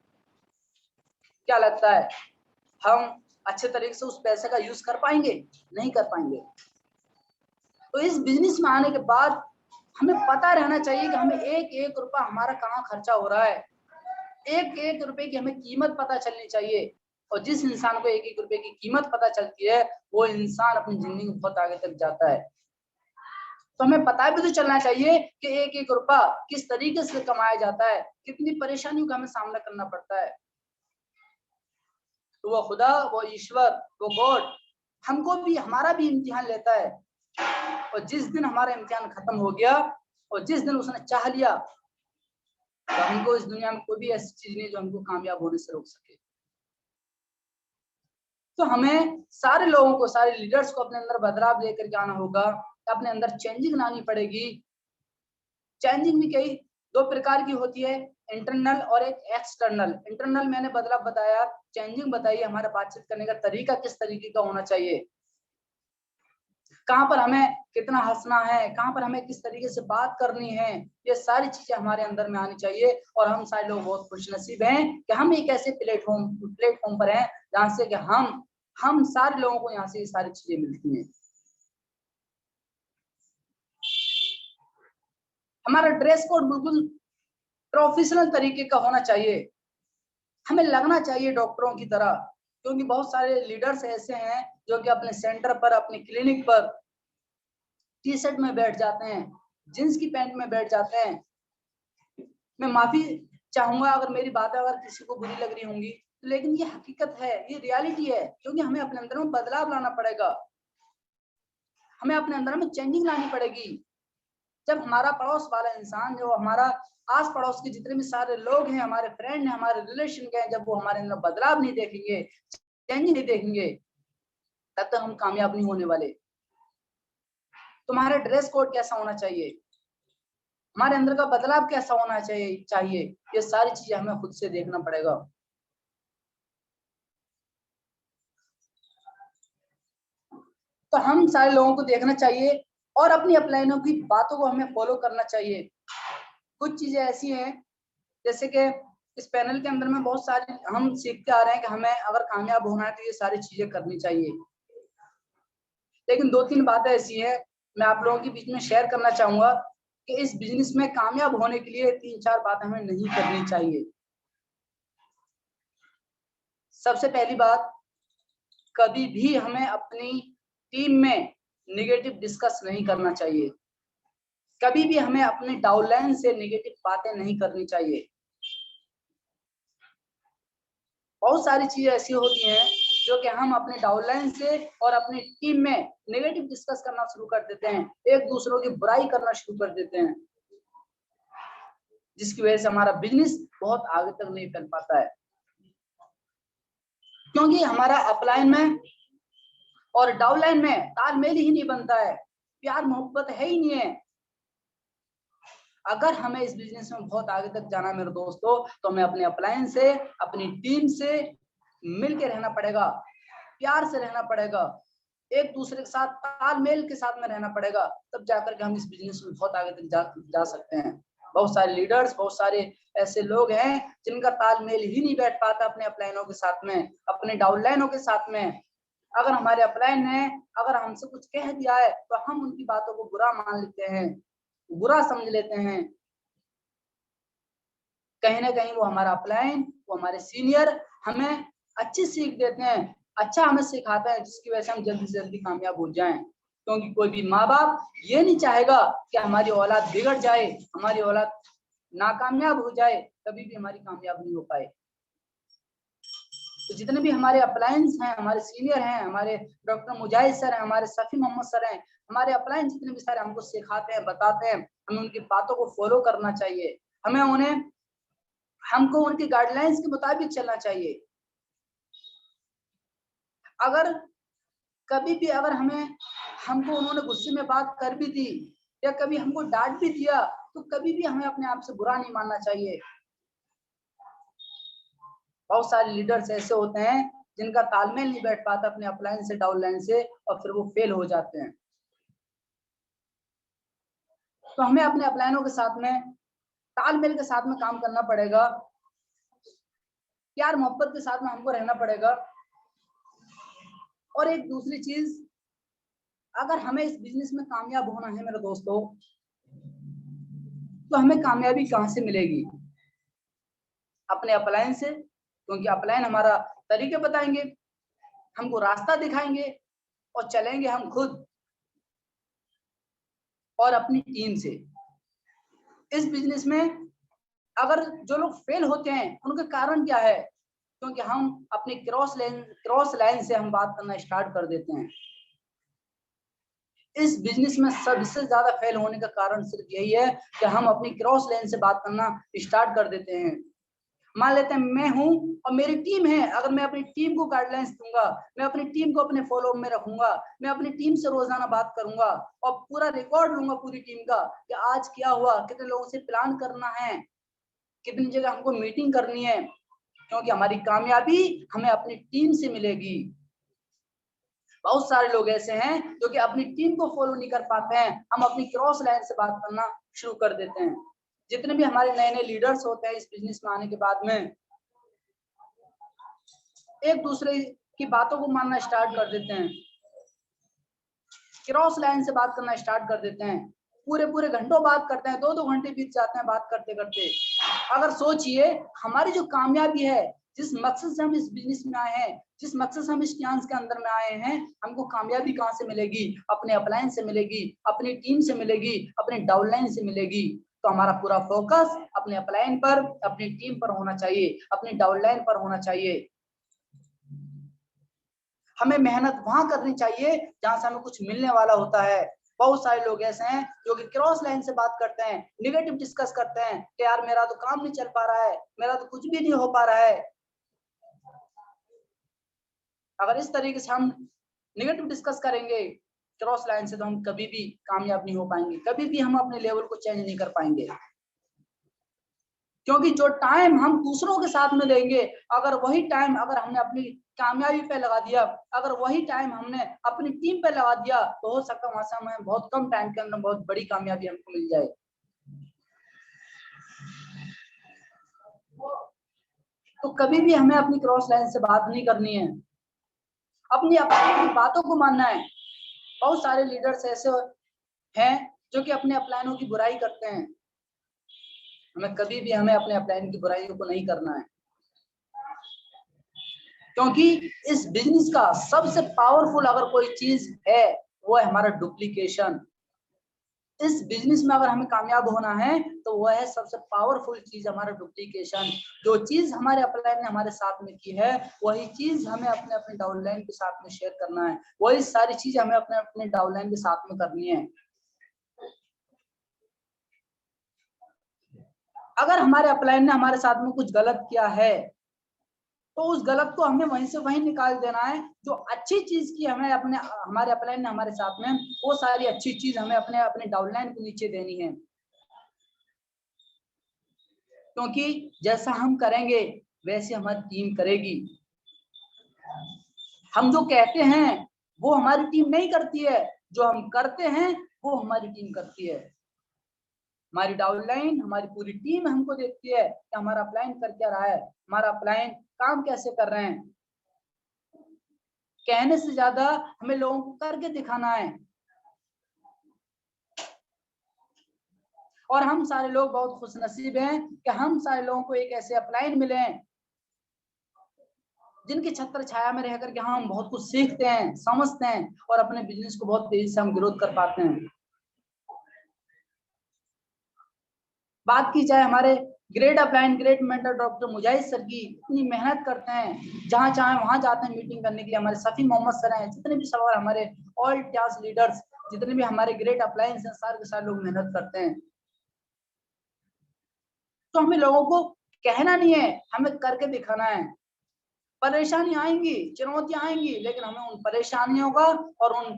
क्या लगता है हम अच्छे तरीके से उस पैसे का यूज कर पाएंगे? नहीं कर पाएंगे। तो इस बिजनेस में आने के बाद हमें पता रहना चाहिए कि हमें एक एक रुपया हमारा कहाँ खर्चा हो रहा है, एक एक रुपए की हमें कीमत पता चलनी चाहिए, और जिस इंसान को एक एक रुपए की कीमत पता चलती है वो इंसान अपनी जिंदगी में बहुत आगे तक जाता है। तो हमें पता भी तो चलना चाहिए कि एक एक रुपया किस तरीके से कमाया जाता है, कितनी परेशानियों का हमें सामना करना पड़ता है। तो वो खुदा, वो ईश्वर, वो गॉड हमको भी, हमारा भी इम्तिहान लेता है, और जिस दिन हमारा इम्तिहान खत्म हो गया और जिस दिन उसने चाह लिया तो हमको इस दुनिया में कोई भी ऐसी चीज नहीं जो हमको कामयाब होने से रोक सके। तो हमें सारे लोगों को, सारे लीडर्स को अपने अंदर बदलाव लेकर के आना होगा, अपने अंदर चेंजिंग लानी पड़ेगी। चेंजिंग भी कई दो प्रकार की होती है, इंटरनल और एक एक्सटर्नल। इंटरनल मैंने बदलाव बताया, चेंजिंग बताइए हमारा बातचीत करने का तरीका किस तरीके का होना चाहिए, कहाँ पर हमें कितना हंसना है, कहाँ पर हमें किस तरीके से बात करनी है, ये सारी चीजें हमारे अंदर में आनी चाहिए। और हम सारे लोग बहुत खुशनसीब हैं कि हम एक ऐसे प्लेटफॉर्म पर हैं जहाँ से कि हम सारे लोगों को यहाँ से ये सारी चीजें मिलती हैं। हमारा ड्रेस कोड बिल्कुल प्रोफेशनल तरीके का होना चाहिए, हमें लगना चाहिए डॉक्टरों की तरह, क्योंकि बहुत सारे लीडर्स ऐसे हैं जो कि अपने सेंटर पर, अपने क्लिनिक पर टी शर्ट में बैठ जाते हैं, जींस की पैंट में बैठ जाते हैं। मैं माफी चाहूंगा अगर मेरी बातें अगर किसी को बुरी लग रही होंगी, लेकिन ये हकीकत है, ये रियलिटी है, क्योंकि हमें अपने अंदर में बदलाव लाना पड़ेगा, हमें अपने अंदर में चेंजिंग लानी पड़ेगी। जब हमारा पड़ोस वाला इंसान, जो हमारा आस पड़ोस के जितने भी सारे लोग हैं, हमारे फ्रेंड हैं, हमारे रिलेशन के हैं, जब वो हमारे अंदर बदलाव नहीं देखेंगे, चेंज नहीं देखेंगे, तब तक हम कामयाब नहीं होने वाले। तुम्हारा ड्रेस कोड कैसा होना चाहिए, हमारे अंदर का बदलाव कैसा होना चाहिए, ये सारी चीजें हमें खुद से देखना पड़ेगा। तो हम सारे लोगों को देखना चाहिए और अपनी अपलाइनों की बातों को हमें फॉलो करना चाहिए। कुछ चीजें ऐसी हैं जैसे कि इस पैनल के अंदर में बहुत सारी हम सीखते आ रहे हैं कि हमें अगर कामयाब होना है तो ये सारी चीजें करनी चाहिए, लेकिन दो तीन बातें ऐसी हैं मैं आप लोगों के बीच में शेयर करना चाहूंगा कि इस बिजनेस में कामयाब होने के लिए तीन चार बातें हमें नहीं करनी चाहिए। सबसे पहली बात, कभी भी हमें अपनी टीम में नेगेटिव डिस्कस नहीं करना चाहिए, कभी भी हमें अपने डाउनलाइन से नेगेटिव बातें नहीं करनी चाहिए। बहुत सारी चीजें ऐसी होती हैं जो कि हम अपने डाउनलाइन से और अपनी टीम में नेगेटिव डिस्कस करना शुरू कर देते हैं, एक दूसरों की बुराई करना शुरू कर देते हैं, जिसकी वजह से हमारा बिजनेस बहुत आगे तक नहीं फैल पाता है, क्योंकि हमारा अपलाइन में और डाउनलाइन में तालमेल ही नहीं बनता है, प्यार मोहब्बत है ही नहीं है। अगर हमें इस बिजनेस में बहुत आगे तक जाना है मेरे दोस्तों, तो हमें अपने अपलाइन से, अपनी टीम से मिलकर रहना पड़ेगा, प्यार से रहना पड़ेगा, एक दूसरे के साथ तालमेल के साथ में रहना पड़ेगा, तब जाकर के हम इस बिजनेस में बहुत आगे तक जा सकते हैं। बहुत सारे लीडर्स, बहुत सारे ऐसे लोग हैं जिनका तालमेल ही नहीं बैठ पाता अपने अपलाइनों के साथ में, अपने डाउनलाइनों के साथ में। अगर हमारे अपलाइन ने अगर हमसे कुछ कह दिया है तो हम उनकी बातों को बुरा मान लेते हैं, बुरा समझ लेते हैं। कहीं ना कहीं वो हमारा अपलाइन, वो हमारे सीनियर हमें अच्छी सीख देते हैं, अच्छा हमें सिखाते हैं, जिसकी वजह से हम जल्दी से जल्दी कामयाब हो जाएं। क्योंकि कोई भी माँ बाप ये नहीं चाहेगा कि हमारी औलाद बिगड़ जाए, हमारी औलाद नाकामयाब हो जाए, कभी भी हमारी कामयाब नहीं हो पाए। तो जितने भी हमारे अपलायंस हैं, हमारे सीनियर हैं, हमारे डॉक्टर मुजाहिद सर हैं, हमारे सफी मोहम्मद सर हैं, हमारे अपलायन जितने भी सारे हमको सिखाते हैं, बताते हैं, हमें उनकी बातों को फॉलो करना चाहिए, हमको उनकी गाइडलाइंस के मुताबिक चलना चाहिए। अगर कभी भी अगर हमको उन्होंने गुस्से में बात कर भी दी या कभी हमको डांट भी दिया, तो कभी भी हमें अपने आप से बुरा नहीं मानना चाहिए। बहुत सारे लीडर्स ऐसे होते हैं जिनका तालमेल नहीं बैठ पाता अपने अपलाइन से, डाउनलाइन से, और फिर वो फेल हो जाते हैं। तो हमें अपने अपलाइनों के साथ में तालमेल के साथ में काम करना पड़ेगा, प्यार मोहब्बत के साथ में हमको रहना पड़ेगा। और एक दूसरी चीज, अगर हमें इस बिजनेस में कामयाब होना है मेरे दोस्तों, तो हमें कामयाबी कहां से मिलेगी? अपने अपलाइन से, क्योंकि अपलाइन हमारा तरीके बताएंगे, हमको रास्ता दिखाएंगे और चलेंगे हम खुद और अपनी टीम से। इस बिजनेस में अगर जो लोग फेल होते हैं उनका कारण क्या है? क्योंकि हम अपनी क्रॉस लाइन से हम बात करना स्टार्ट कर देते हैं। इस बिजनेस में सबसे ज्यादा फेल होने का कारण सिर्फ यही है कि हम अपनी क्रॉस लाइन से बात करना स्टार्ट कर देते हैं। मान लेते हैं मैं हूं और मेरी टीम है, अगर मैं अपनी टीम को गाइडलाइंस दूंगा, मैं अपनी टीम को अपने फॉलो में रखूंगा, मैं अपनी टीम से रोजाना बात करूंगा और पूरा रिकॉर्ड लूंगा पूरी टीम का कि आज क्या हुआ, कितने लोगों से प्लान करना है, कितनी जगह हमको मीटिंग करनी है, क्योंकि हमारी कामयाबी हमें अपनी टीम से मिलेगी। बहुत सारे लोग ऐसे हैं जो कि अपनी टीम को फॉलो नहीं कर पाते हैं, हम अपनी क्रॉस लाइन से बात करना शुरू कर देते हैं। जितने भी हमारे नए नए लीडर्स होते हैं इस बिजनेस में आने के बाद में एक दूसरे की बातों को मानना स्टार्ट कर देते हैं, क्रॉस लाइन से बात करना स्टार्ट कर देते हैं, पूरे घंटों बात करते हैं, 2-2 घंटे बीत जाते हैं बात करते करते। अगर सोचिए हमारी जो कामयाबी है, जिस मकसद से हम इस बिजनेस में आए हैं, जिस मकसद से हम इस चांस के अंदर में आए हैं, हमको कामयाबी कहाँ से मिलेगी? अपने अपलाइन से मिलेगी, अपनी टीम से मिलेगी, अपने डाउनलाइन से मिलेगी। तो हमारा पूरा फोकस अपने अपलाइन पर, अपनी टीम पर होना चाहिए, अपनी डाउनलाइन पर होना चाहिए। हमें मेहनत वहां करनी चाहिए जहां से हमें कुछ मिलने वाला होता है। बहुत सारे लोग ऐसे हैं जो कि क्रॉस लाइन से बात करते हैं, निगेटिव डिस्कस करते हैं कि यार मेरा तो काम नहीं चल पा रहा है, मेरा तो कुछ भी नहीं हो पा रहा है। अगर इस तरीके से हम निगेटिव डिस्कस करेंगे क्रॉस लाइन से तो हम कभी भी कामयाब नहीं हो पाएंगे, कभी भी हम अपने लेवल को चेंज नहीं कर पाएंगे। क्योंकि जो टाइम हम दूसरों के साथ में देंगे, अगर वही टाइम अगर हमने अपनी कामयाबी पे लगा दिया, अगर वही टाइम हमने अपनी टीम पे लगा दिया, तो हो सकता है वहां से हमें बहुत कम टाइम के अंदर बहुत बड़ी कामयाबी हमको मिल जाए। तो कभी भी हमें अपनी क्रॉस लाइन से बात नहीं करनी है, अपनी बातों को मानना है। बहुत सारे लीडर्स ऐसे हैं जो कि अपने अपलाइनों की बुराई करते हैं, हमें कभी भी हमें अपने अपलाइन की बुराइयों को नहीं करना है, क्योंकि इस बिजनेस का सबसे पावरफुल अगर कोई चीज है वो है हमारा डुप्लीकेशन। इस बिजनेस में अगर हमें कामयाब होना है तो वह है सबसे पावरफुल चीज हमारा डुप्लीकेशन। जो चीज हमारे अपलाइन ने हमारे साथ में की है वही चीज हमें अपने अपने डाउनलाइन के साथ में शेयर करना है, वही सारी चीज हमें अपने अपने डाउनलाइन के साथ में करनी है। अगर हमारे अपलाइन ने हमारे साथ में कुछ गलत किया है तो उस गलत को हमें वहीं से वहीं निकाल देना है। जो अच्छी चीज की हमें अपने हमारे अपलाइन ने हमारे साथ में, वो सारी अच्छी चीज हमें अपने अपने डाउनलाइन को नीचे देनी है, क्योंकि जैसा हम करेंगे वैसे हमारी टीम करेगी। हम जो कहते हैं वो हमारी टीम नहीं करती है, जो हम करते हैं वो हमारी टीम करती है। हमारी डाउनलाइन हमारी पूरी टीम हमको देखती है कि हमारा अपलाइन कर क्या रहा है, हमारा अपलाइन काम कैसे कर रहे हैं। कहने से ज्यादा हमें लोगों को करके दिखाना है। और हम सारे लोग बहुत खुशनसीब हैं कि हम सारे लोगों को एक ऐसे अपलाइन मिले हैं जिनकी छत्र छाया में रह करके हम बहुत कुछ सीखते हैं, समझते हैं और अपने बिजनेस को बहुत तेजी से हम ग्रोथ कर पाते हैं। बात की जाए हमारे great upline great mentor doctor Mujahid sir की, इतनी मेहनत करते हैं, जहां चाहे वहां जाते हैं मीटिंग करने के लिए। हमारे सफी मोहम्मद सर हैं, जितने भी सवाल हमारे ऑल क्लास लीडर्स, जितने भी हमारे ग्रेट अपलाइंस हैं, सारे के सारे लोग मेहनत करते हैं। तो हमें लोगों को कहना नहीं है, हमें करके दिखाना है। परेशानी आएंगी, चुनौतियां आएंगी, लेकिन हमें उन परेशानियों का और उन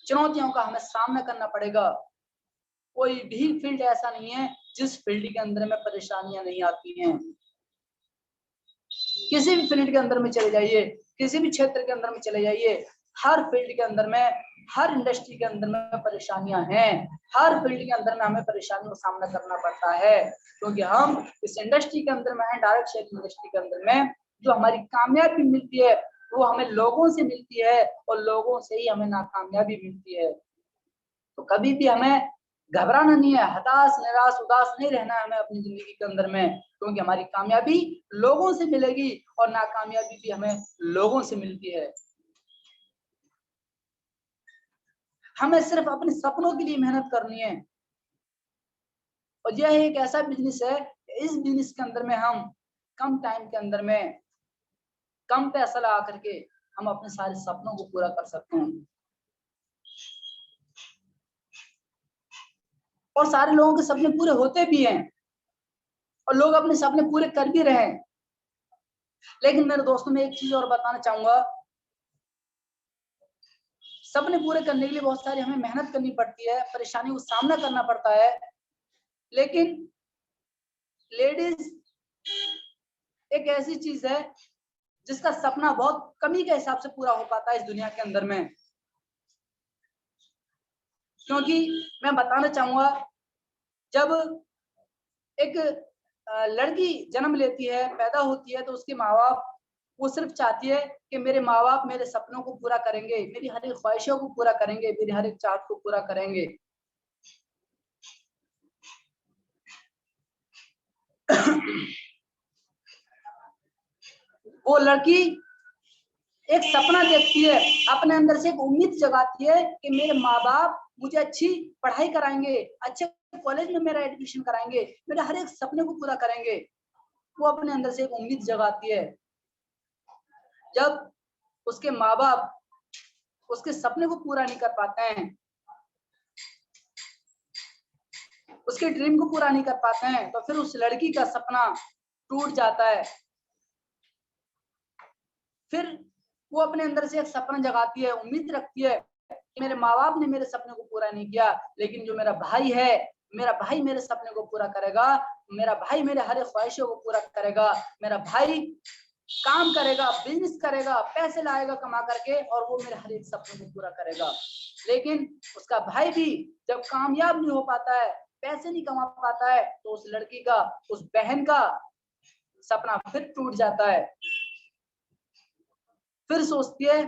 चुनौतियों का हमें सामना करना पड़ेगा। कोई भी फील्ड ऐसा नहीं है जिस फील्ड के अंदर में परेशानियां नहीं आती हैं। किसी भी फील्ड के अंदर में चले जाइए, किसी भी क्षेत्र के अंदर में चले जाइए, हर फील्ड के अंदर में, हर इंडस्ट्री के अंदर में परेशानियां हैं। हर फील्ड के अंदर में हमें परेशानियों का सामना करना पड़ता है, क्योंकि हम इस इंडस्ट्री के अंदर में है, डायरेक्ट शेयर इंडस्ट्री के अंदर में। जो हमारी कामयाबी मिलती है वो हमें लोगों से मिलती है और लोगों से ही हमें नाकामयाबी मिलती है। तो कभी भी हमें घबराना नहीं है, हताश निराश उदास नहीं रहना है हमें अपनी जिंदगी के अंदर में, क्योंकि हमारी कामयाबी लोगों से मिलेगी और नाकामयाबी भी हमें लोगों से मिलती है। हमें सिर्फ अपने सपनों के लिए मेहनत करनी है, और यह एक ऐसा बिजनेस है, इस बिजनेस के अंदर में हम कम टाइम के अंदर में कम पैसा लगा करके हम अपने सारे सपनों को पूरा कर सकते हैं। और सारे लोगों के सपने पूरे होते भी हैं और लोग अपने सपने पूरे कर भी रहे हैं। लेकिन मेरे दोस्तों, मैं एक चीज और बताना चाहूंगा, सपने पूरे करने के लिए बहुत सारी हमें मेहनत करनी पड़ती है, परेशानियों का सामना करना पड़ता है। लेकिन लेडीज एक ऐसी चीज है जिसका सपना बहुत कमी के हिसाब से पूरा हो पाता है इस दुनिया के अंदर में। क्योंकि मैं बताना चाहूंगा, जब एक लड़की जन्म लेती है, पैदा होती है, तो उसके माँ बाप वो सिर्फ चाहती है कि मेरे माँ बाप मेरे सपनों को पूरा करेंगे, मेरी हर एक ख्वाहिशों को पूरा करेंगे, मेरी हर एक चाहत को पूरा करेंगे। वो लड़की एक सपना देखती है, अपने अंदर से एक उम्मीद जगाती है कि मेरे माँ बाप मुझे अच्छी पढ़ाई कराएंगे, अच्छे कॉलेज में मेरा एडमिशन कराएंगे, मेरे हर एक सपने को पूरा करेंगे। वो अपने अंदर से एक उम्मीद जगाती है। जब उसके माँ बाप उसके सपने को पूरा नहीं कर पाते हैं, उसके ड्रीम को पूरा नहीं कर पाते हैं, तो फिर उस लड़की का सपना टूट जाता है। फिर वो अपने अंदर से एक सपना जगाती है, उम्मीद रखती है कि मेरे माँ बाप ने मेरे सपने को पूरा नहीं किया, लेकिन जो मेरा भाई है, मेरा भाई मेरे सपने को पूरा करेगा, मेरा भाई मेरे हर एक ख्वाहिशों को पूरा करेगा, मेरा भाई काम करेगा, बिजनेस करेगा, पैसे लाएगा कमा करके, और वो मेरे हर एक सपने को पूरा करेगा। लेकिन उसका भाई भी जब कामयाब नहीं हो पाता है, पैसे नहीं कमा पाता है, तो उस लड़की का, उस बहन का सपना फिर टूट जाता है। फिर सोचती है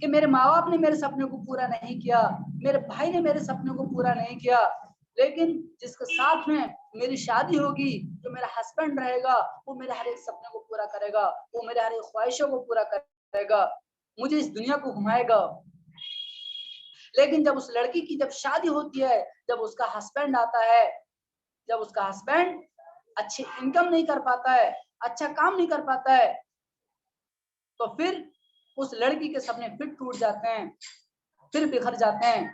कि मेरे माँ बाप ने मेरे सपने को पूरा नहीं किया, मेरे भाई ने मेरे सपने को पूरा नहीं किया, लेकिन जिसके साथ में मेरी शादी होगी, जो मेरा हस्बैंड रहेगा, वो मेरे हर एक सपने को पूरा करेगा, वो मेरे हर एक ख्वाहिशों को पूरा करेगा, मुझे इस दुनिया को घुमाएगा। लेकिन जब उस लड़की की जब शादी होती है, जब उसका हस्बैंड आता है, जब उसका हस्बैंड अच्छी इनकम नहीं कर पाता है, अच्छा काम नहीं कर पाता है, तो फिर उस लड़की के सपने फिर टूट जाते हैं, फिर बिखर जाते हैं,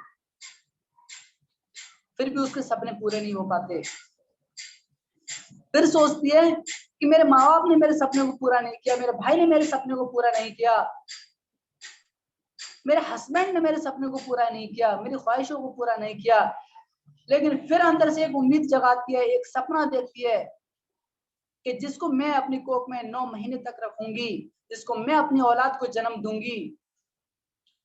फिर भी उसके सपने पूरे नहीं हो पाते। फिर सोचती है कि मेरे माँ बाप ने मेरे सपने को पूरा नहीं किया, मेरे भाई ने मेरे सपने को पूरा नहीं किया, मेरे हस्बैंड ने मेरे सपने को पूरा नहीं किया, मेरी ख्वाहिशों को पूरा नहीं किया। लेकिन फिर अंदर से एक उम्मीद जगाती है, एक सपना देखती है कि जिसको मैं अपनी कोख में 9 महीने तक रखूंगी, जिसको मैं अपनी औलाद को जन्म दूंगी,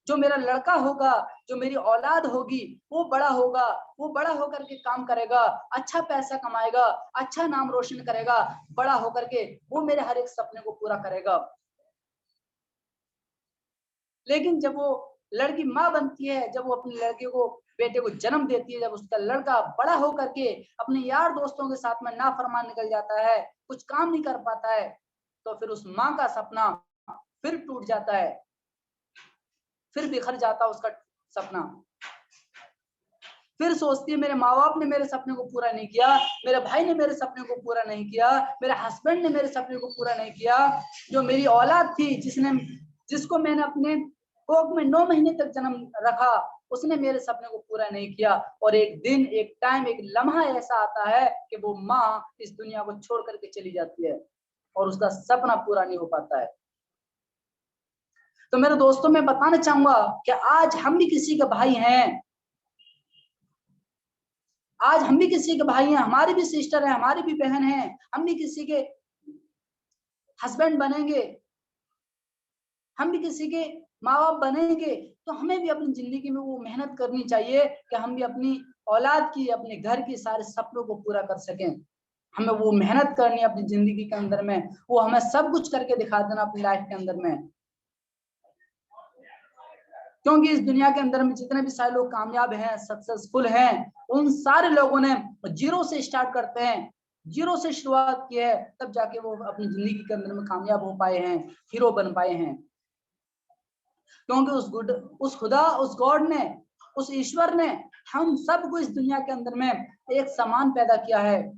जो मेरा लड़का होगा, जो मेरी औलाद होगी, वो बड़ा होगा, वो बड़ा होकर के काम करेगा, अच्छा पैसा कमाएगा, अच्छा नाम रोशन करेगा, बड़ा होकर के वो मेरे हर एक सपने को पूरा करेगा। लेकिन जब वो लड़की माँ बनती है, जब वो अपने लड़के को, बेटे को जन्म देती है, जब उसका लड़का बड़ा होकर के अपने यार दोस्तों के साथ में नाफरमान निकल जाता है, कुछ काम नहीं कर पाता है, तो फिर उस माँ का सपना फिर टूट जाता है, फिर बिखर जाता उसका सपना। फिर सोचती है मेरे माँ बाप ने मेरे सपने को पूरा नहीं किया, मेरे भाई ने मेरे सपने को पूरा नहीं किया, मेरे हस्बैंड ने मेरे सपने को पूरा नहीं किया, जो मेरी औलाद थी, जिसको मैंने अपने कोख में 9 महीने तक जन्म रखा, उसने मेरे सपने को पूरा नहीं किया। और एक दिन, एक टाइम, एक लम्हा ऐसा आता है कि वो माँ इस दुनिया को छोड़ करके चली जाती है और उसका सपना पूरा नहीं हो पाता है। तो मेरे दोस्तों, मैं बताना चाहूंगा कि आज हम भी किसी के भाई हैं, आज हम भी किसी के भाई हैं, हमारी भी सिस्टर है, हमारी भी बहन है, हम भी किसी के हस्बैंड बनेंगे, हम भी किसी के माँ बाप बनेंगे, तो हमें भी अपनी जिंदगी में वो मेहनत करनी चाहिए कि हम भी अपनी औलाद की, अपने घर की सारे सपनों को पूरा कर सकें। हमें वो मेहनत करनी है अपनी जिंदगी के अंदर में, वो हमें सब कुछ करके दिखा देना अपनी लाइफ के अंदर में। क्योंकि इस दुनिया के अंदर में जितने भी सारे लोग कामयाब हैं, सक्सेसफुल हैं, उन सारे लोगों ने जीरो से स्टार्ट करते हैं, जीरो से शुरुआत की है, तब जाके वो अपनी जिंदगी के अंदर में कामयाब हो पाए हैं, हीरो बन पाए हैं। क्योंकि उस खुदा, उस गॉड ने, उस ईश्वर ने हम सबको इस दुनिया के अंदर में एक समान पैदा किया है,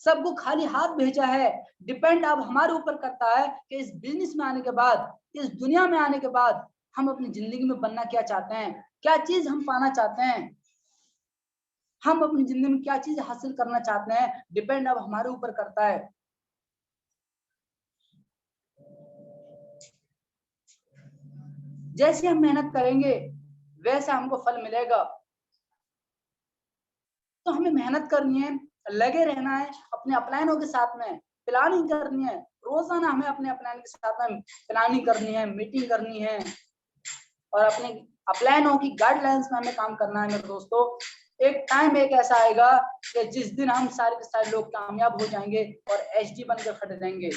सबको खाली हाथ भेजा है। डिपेंड अब हमारे ऊपर करता है कि इस बिजनेस में आने के बाद, इस दुनिया में आने के बाद हम अपनी जिंदगी में बनना क्या चाहते हैं, क्या चीज हम पाना चाहते हैं, हम अपनी जिंदगी में क्या चीज हासिल करना चाहते हैं, डिपेंड अब हमारे ऊपर करता है। जैसे हम मेहनत करेंगे वैसे हमको फल मिलेगा। तो हमें मेहनत करनी है, लगे रहना है, अपने अपलाइनों के साथ में प्लानिंग करनी है, रोजाना हमें अपने अपलाइन के साथ में प्लानिंग करनी है, मीटिंग करनी है और अपने अपलाइनों की गाइडलाइंस में हमें काम करना है। मेरे दोस्तों, एक टाइम एक ऐसा आएगा कि जिस दिन हम सारे के सारे लोग कामयाब हो जाएंगे और एचडी बनकर खड़े रहेंगे।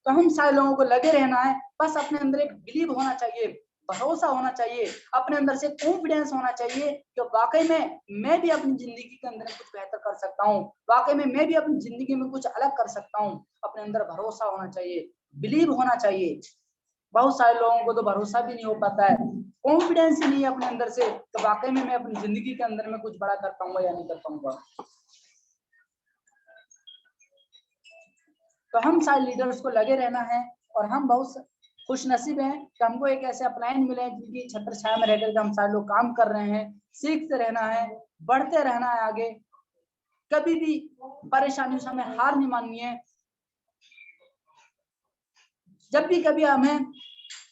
तो हम सारे लोगों को लगे रहना है, बस अपने अंदर एक बिलीव होना चाहिए, भरोसा होना चाहिए, अपने अंदर से कॉन्फिडेंस होना चाहिए कि वाकई में मैं भी अपनी जिंदगी के अंदर कुछ बेहतर कर सकता हूँ, वाकई में मैं भी अपनी जिंदगी में कुछ अलग कर सकता हूँ। अपने अंदर भरोसा होना चाहिए, बिलीव होना चाहिए। बहुत सारे लोगों को तो भरोसा भी नहीं हो पाता है, कॉन्फिडेंस ही नहीं है अपने अंदर से तो वाकई में मैं अपनी जिंदगी के अंदर में कुछ बड़ा कर पाऊंगा या नहीं कर पाऊंगा। तो हम सारे लीडर्स को लगे रहना है और हम बहुत खुश नसीब हैं कि हमको एक ऐसे अपलाइन मिले हैं जिनकी छत्र छाया में रहकर हम सारे लोग काम कर रहे हैं। सीखते रहना है, बढ़ते रहना है आगे, कभी भी परेशानियों से हमें हार नहीं माननी है। जब भी कभी हमें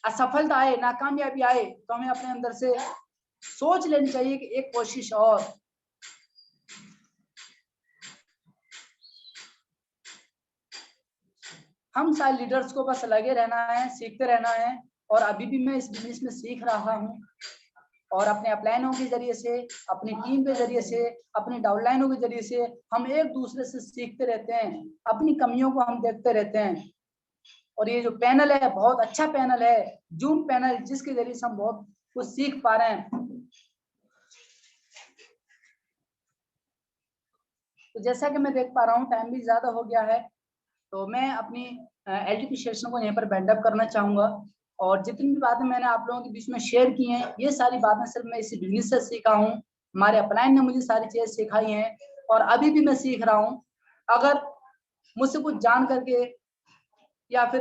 असफलता आए, नाकामयाबी आए तो हमें अपने अंदर से सोच लेनी चाहिए कि एक कोशिश और। हम सारे लीडर्स को बस लगे रहना है, सीखते रहना है और अभी भी मैं इस बिजनेस में सीख रहा हूँ और अपने अपलाइनों के जरिए से, अपनी टीम के जरिए से, अपनी डाउनलाइनों के जरिए से हम एक दूसरे से सीखते रहते हैं, अपनी कमियों को हम देखते रहते हैं। और ये जो पैनल है बहुत अच्छा पैनल है, जूम पैनल, जिसके जरिए से हम बहुत कुछ सीख पा रहे हैं। तो जैसा कि मैं देख पा रहा हूँ टाइम भी ज्यादा हो गया है, तो मैं अपनी एलटीपी सेशन को यहीं पर बैंड अप करना चाहूंगा। और जितनी भी बातें मैंने आप लोगों के बीच में शेयर की हैं, ये सारी बातें सिर्फ मैं इसी बिजनेस से सीखा हूँ। हमारे अपलाइन ने मुझे सारी चीजें सिखाई हैं और अभी भी मैं सीख रहा हूँ। अगर मुझसे कुछ जान करके या फिर